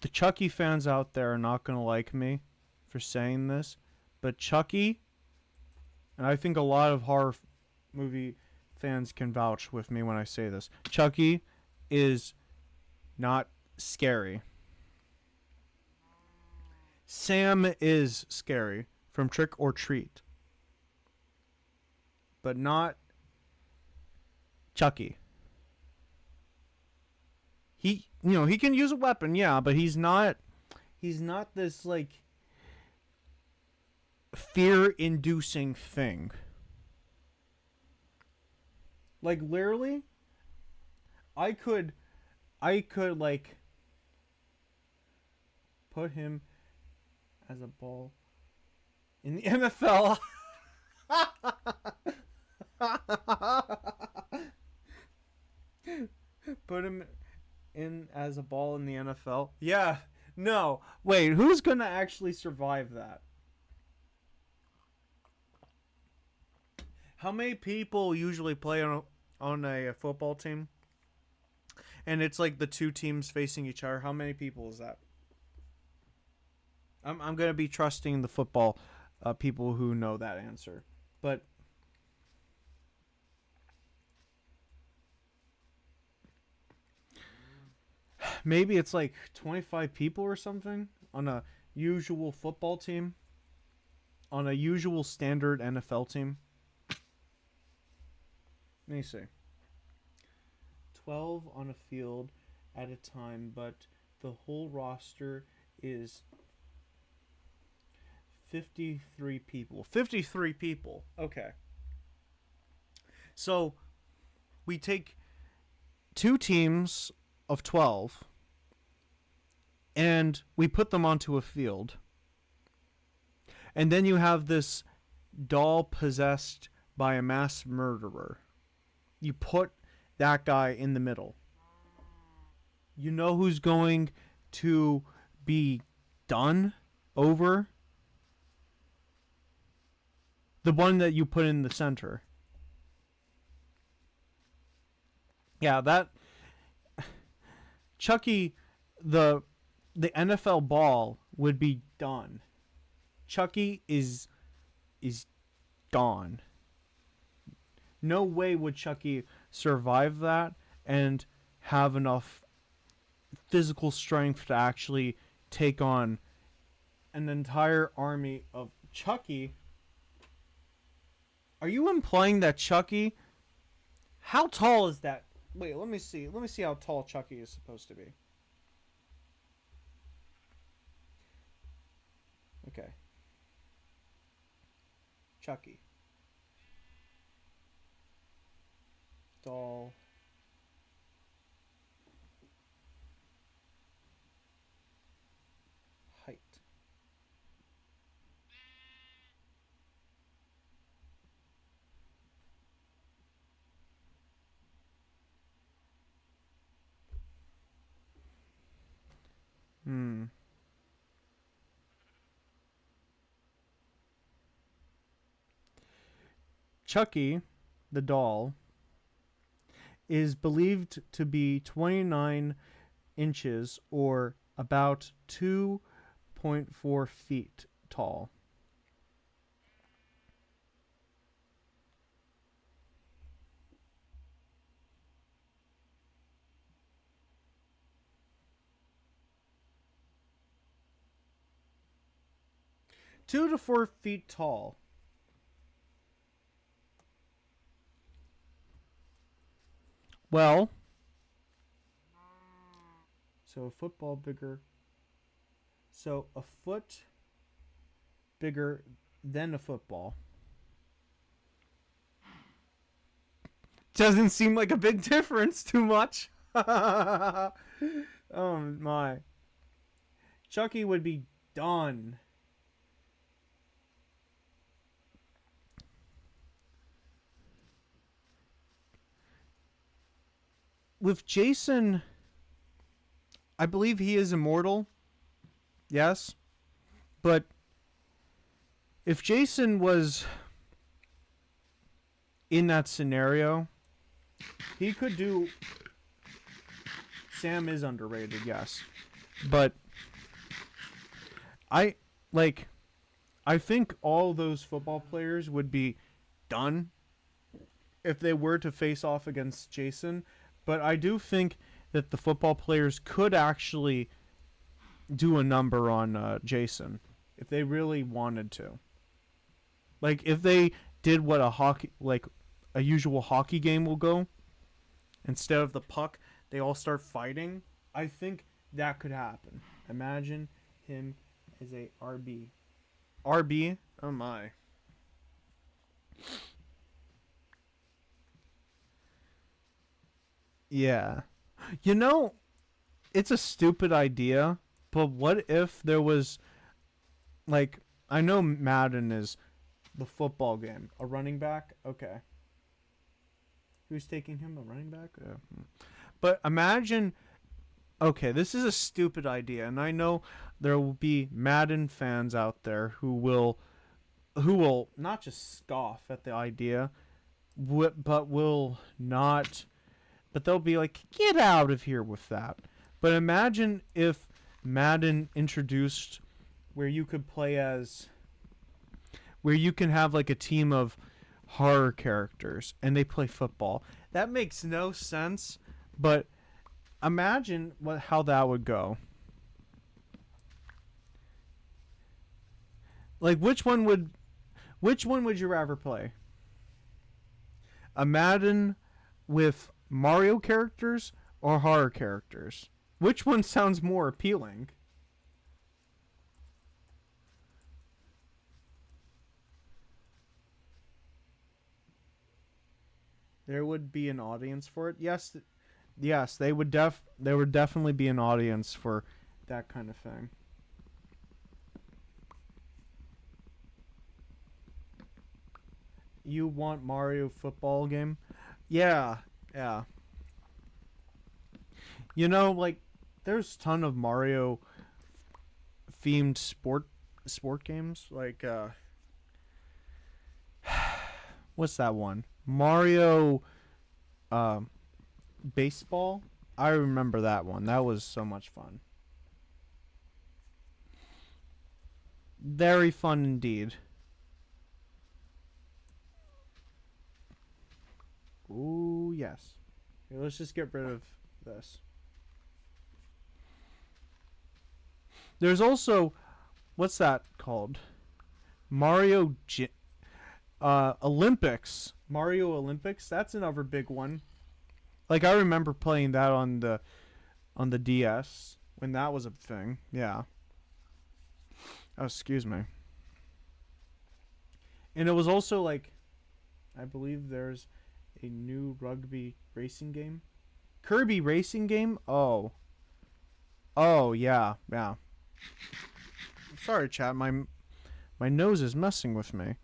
Speaker 1: The Chucky fans out there are not going to like me for saying this, but Chucky, and I think a lot of horror movie fans can vouch with me when I say this, Chucky is not scary. Sam is scary from Trick or Treat, but not Chucky. He, he can use a weapon, yeah, but he's not this like fear-inducing thing. Like literally, I could like put him as a ball in the NFL. Put him in as a ball in the NFL. Yeah. No. Wait, who's going to actually survive that? How many people usually play on a football team? And it's like the two teams facing each other. How many people is that? I'm going to be trusting the football people who know that answer. But maybe it's like 25 people or something on a usual football team, on a usual standard NFL team. Let me see. 12 on a field at a time, but the whole roster is 53 people. 53 people. Okay. So we take two teams of 12 and we put them onto a field. And then you have this doll possessed by a mass murderer. You put that guy in the middle. You know who's going to be done over? The one that you put in the center. Yeah, that Chucky, the NFL ball would be done. Chucky is gone. No way would Chucky survive that and have enough physical strength to actually take on an entire army of Chucky. Are you implying that Chucky? How tall is that? Wait, let me see. Let me see how tall Chucky is supposed to be. Okay. Chucky. Doll. Height. Chucky, the doll, is believed to be 29 inches or about 2.4 feet tall. Two to 4 feet tall. Well, so a football bigger. So a foot bigger than a football. Doesn't seem like a big difference too much. Oh my. Chucky would be done. With Jason, I believe he is immortal. Yes. But if Jason was in that scenario, he could do. Sam is underrated, yes. But I think all those football players would be done if they were to face off against Jason. But I do think that the football players could actually do a number on Jason if they really wanted to. Like if they did what a usual hockey game will go, instead of the puck, they all start fighting. I think that could happen. Imagine him as a RB. RB? Oh my. Yeah. You know, it's a stupid idea, but what if there was, like, I know Madden is the football game. A running back? Okay. Who's taking him? A running back? But imagine, okay, this is a stupid idea, and I know there will be Madden fans out there who will not just scoff at the idea, but will not. But they'll be like, get out of here with that. But imagine if Madden introduced where you could play as, where you can have like a team of horror characters and they play football. That makes no sense, but imagine how that would go. Like which one would you rather play? A Madden with Mario characters or horror characters? Which one sounds more appealing? There would be an audience for it. Yes, yes, there would definitely be an audience for that kind of thing. You want Mario football game? Yeah, yeah. You know, like there's a ton of Mario themed sport games. Like what's that one? Mario um baseball. I remember that one. That was so much fun. Very fun indeed. Ooh, yes. Here, let's just get rid of this. There's also what's that called? Mario Olympics. Mario Olympics. That's another big one. Like I remember playing that on the DS when that was a thing. Yeah. Oh, excuse me. And it was also like I believe there's a new rugby racing game. Kirby racing game? Oh. Oh, yeah. Yeah. Sorry, chat. My nose is messing with me.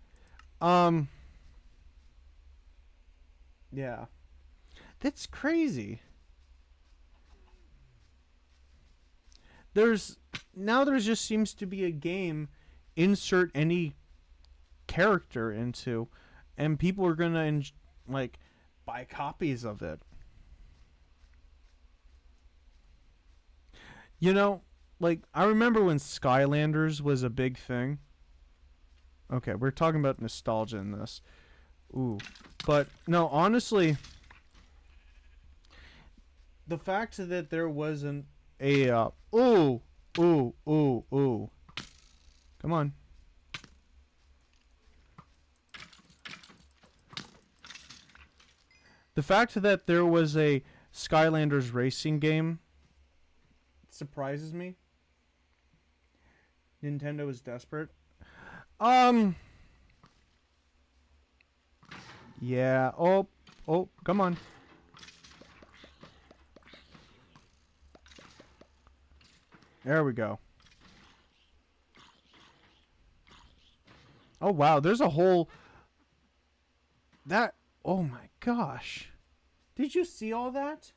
Speaker 1: Um yeah. That's crazy. There's now there just seems to be a game insert any character into and people are going to like buy copies of it. You know, like I remember when Skylanders was a big thing. Okay, we're talking about nostalgia in this. Ooh. But no, honestly, the fact that there wasn't a ooh. Come on. The fact that there was a Skylanders racing game surprises me. Nintendo is desperate. Um yeah. Oh, come on. There we go. Oh wow, there's a whole that oh my gosh. Did you see all that?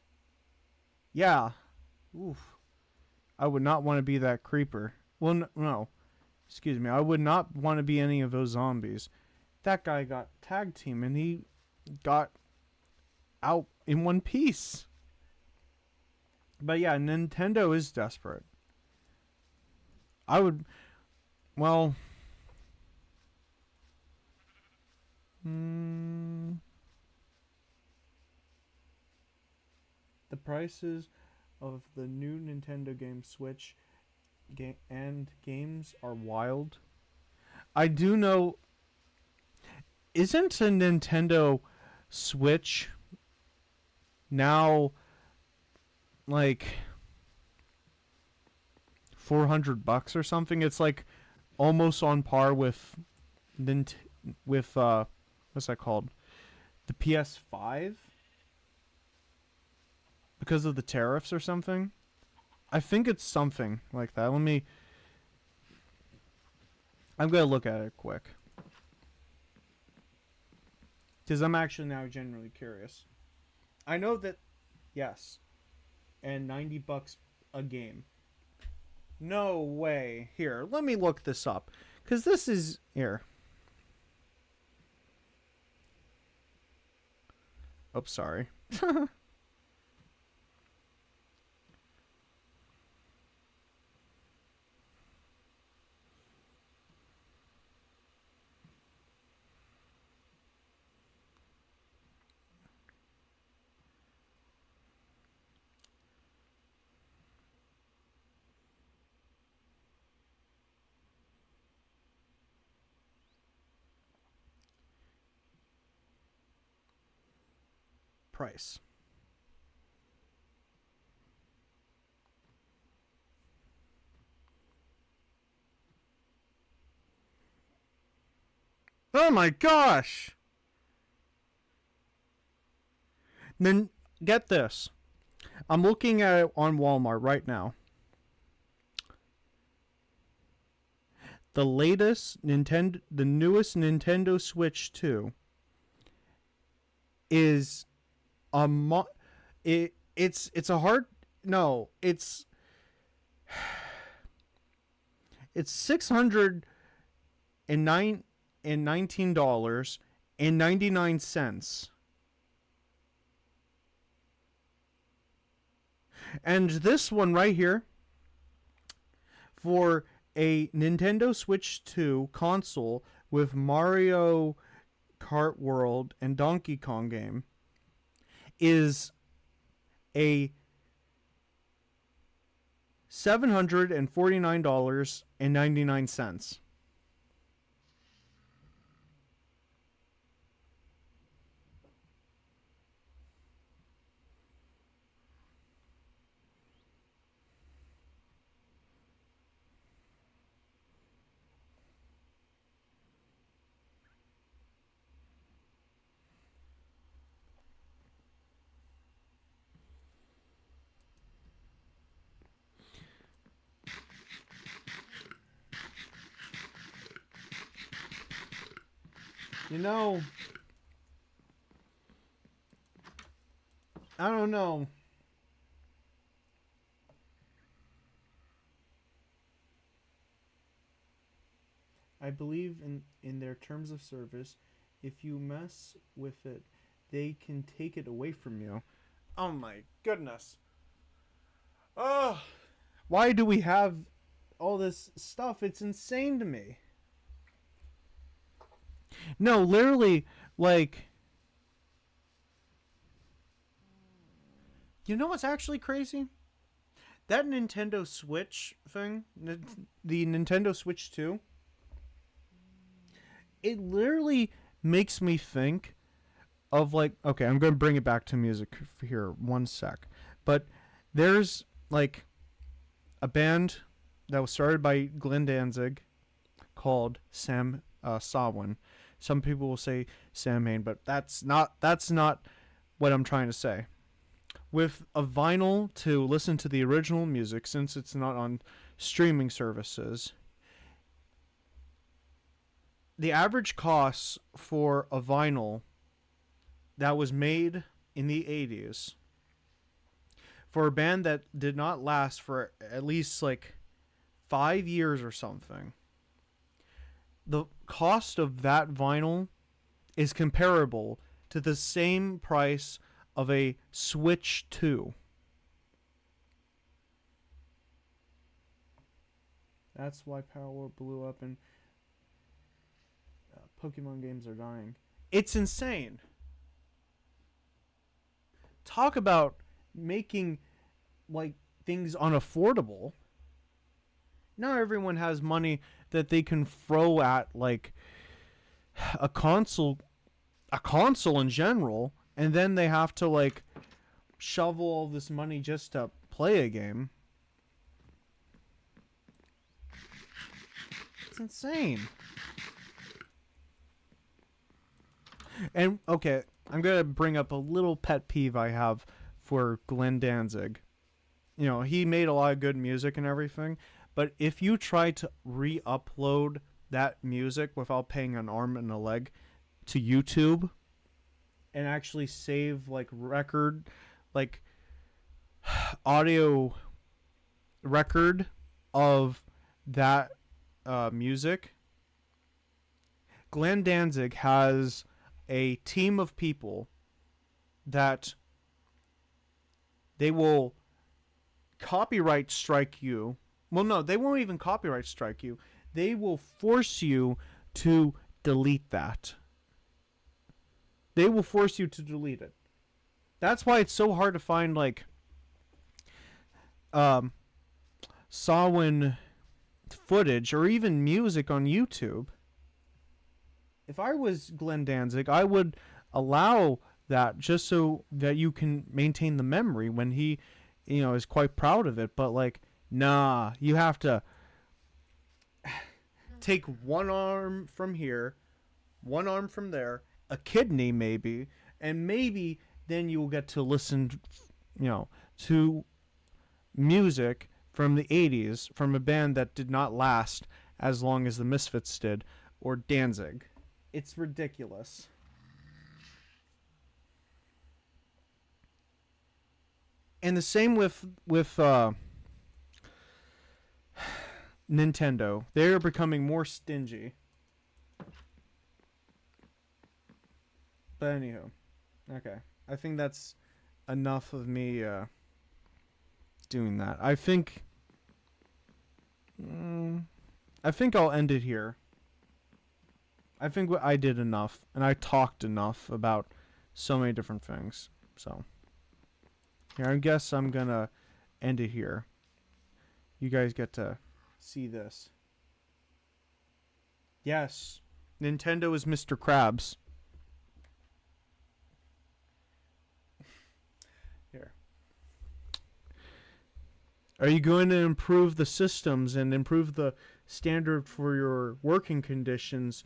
Speaker 1: Yeah. Oof. I would not want to be that creeper. Well, no. Excuse me. I would not want to be any of those zombies. That guy got tag team and he got out in one piece. But yeah, Nintendo is desperate. I would. Well. Mm, the prices of the new Nintendo game Switch and games are wild. I do know. Isn't a Nintendo Switch now like $400 or something? It's like almost on par with with what's that called? The PS5 because of the tariffs or something. I think it's something like that. I'm gonna look at it quick because I'm actually now genuinely curious. I know that, yes, and $90 a game. No way. Here, let me look this up because this is here. Oh, sorry. Price. Oh my gosh! Then get this. I'm looking at it on Walmart right now. The newest Nintendo Switch 2 is a it's a hard no, it's $619.99. And this one right here, for a Nintendo Switch 2 console with Mario Kart World and Donkey Kong game, is a $749.99. You know, I don't know. I believe in their terms of service. If you mess with it, they can take it away from you. Oh my goodness. Oh, why do we have all this stuff? It's insane to me. No, literally, like, you know what's actually crazy? That Nintendo Switch thing, the Nintendo Switch 2, it literally makes me think of, like, okay, I'm going to bring it back to music here one sec. But there's, like, a band that was started by Glenn Danzig called Samhain. Some people will say Samhain, but that's not what I'm trying to say. With a vinyl to listen to the original music, since it's not on streaming services, the average cost for a vinyl that was made in the 80s for a band that did not last for at least like 5 years or something, the cost of that vinyl is comparable to the same price of a Switch 2. That's why Power blew up and Pokemon games are dying. It's insane. Talk about making, like, things unaffordable. Not everyone has money that they can throw at, like, a console in general, and then they have to, like, shovel all this money just to play a game. It's insane. And okay, I'm gonna bring up a little pet peeve I have for Glenn Danzig. You know, he made a lot of good music and everything, but if you try to re-upload that music without paying an arm and a leg to YouTube and actually save, like, audio record of that music, Glenn Danzig has a team of people that they will copyright strike you. Well, no, they won't even copyright strike you. They will force you to delete that. They will force you to delete it. That's why it's so hard to find, like, Samhain footage or even music on YouTube. If I was Glenn Danzig, I would allow that just so that you can maintain the memory when he, you know, is quite proud of it. But, like, nah, you have to take one arm from here, one arm from there, a kidney maybe, and maybe then you will get to listen, to music from the 80s from a band that did not last as long as the Misfits did, or Danzig. It's ridiculous. And the same with Nintendo. They're becoming more stingy. But anywho, okay. I think that's enough of me doing that. I think I'll end it here. I think I did enough, and I talked enough about so many different things. So, here, I guess I'm gonna end it here. You guys get to see this. Yes, Nintendo is Mr. Krabs. Here. Are you going to improve the systems and improve the standard for your working conditions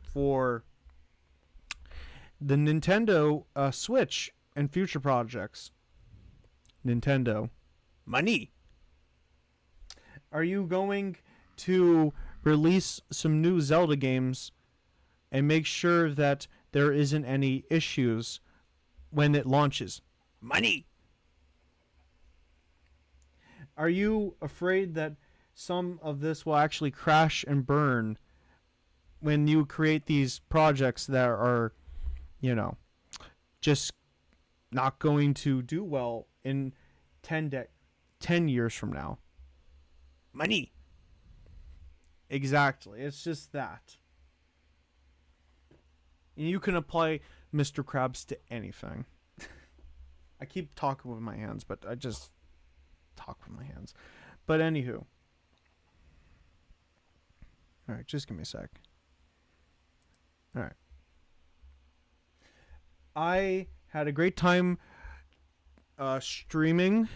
Speaker 1: for the Nintendo Switch and future projects? Nintendo. Money. Are you going to release some new Zelda games and make sure that there isn't any issues when it launches? Money. Are you afraid that some of this will actually crash and burn when you create these projects that are, just not going to do well in 10 years from now? Money. Exactly. It's just that. And you can apply Mr. Krabs to anything. I keep talking with my hands, but I just talk with my hands. But anywho. Alright, just give me a sec. Alright. I had a great time streaming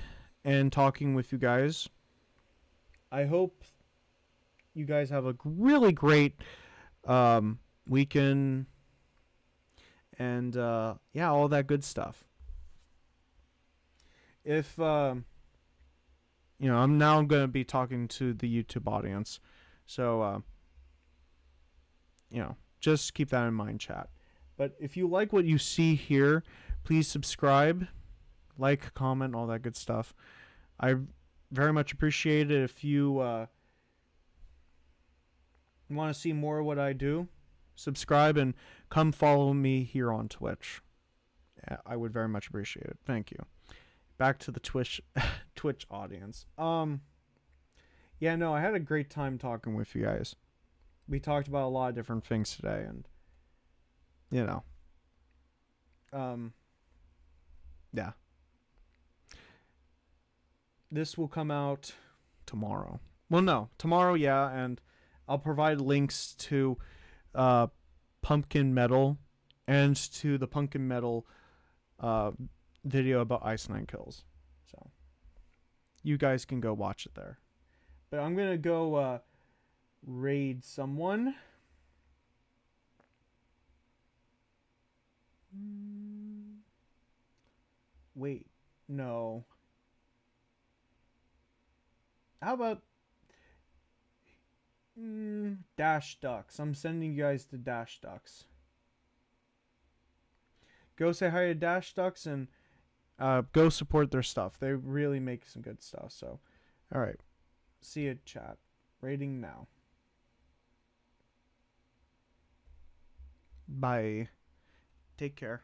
Speaker 1: and talking with you guys. I hope you guys have a really great weekend and all that good stuff. If I'm now going to be talking to the YouTube audience, so just keep that in mind, chat. But if you like what you see here, please subscribe, like, comment, all that good stuff. I very much appreciate it. If you want to see more of what I do, subscribe and come follow me here on Twitch. I would very much appreciate it. Thank you. Back to the Twitch audience. I had a great time talking with you guys. We talked about a lot of different things today, and this will come out tomorrow. Well, no, tomorrow, and I'll provide links to Pumpkin Metal and to the Pumpkin Metal video about Ice Nine Kills. So you guys can go watch it there. But I'm going to go raid someone. Wait, no. How about Dash Ducks? I'm sending you guys to Dash Ducks. Go say hi to Dash Ducks and go support their stuff. They really make some good stuff. So, all right. See you, chat. Rating now. Bye. Take care.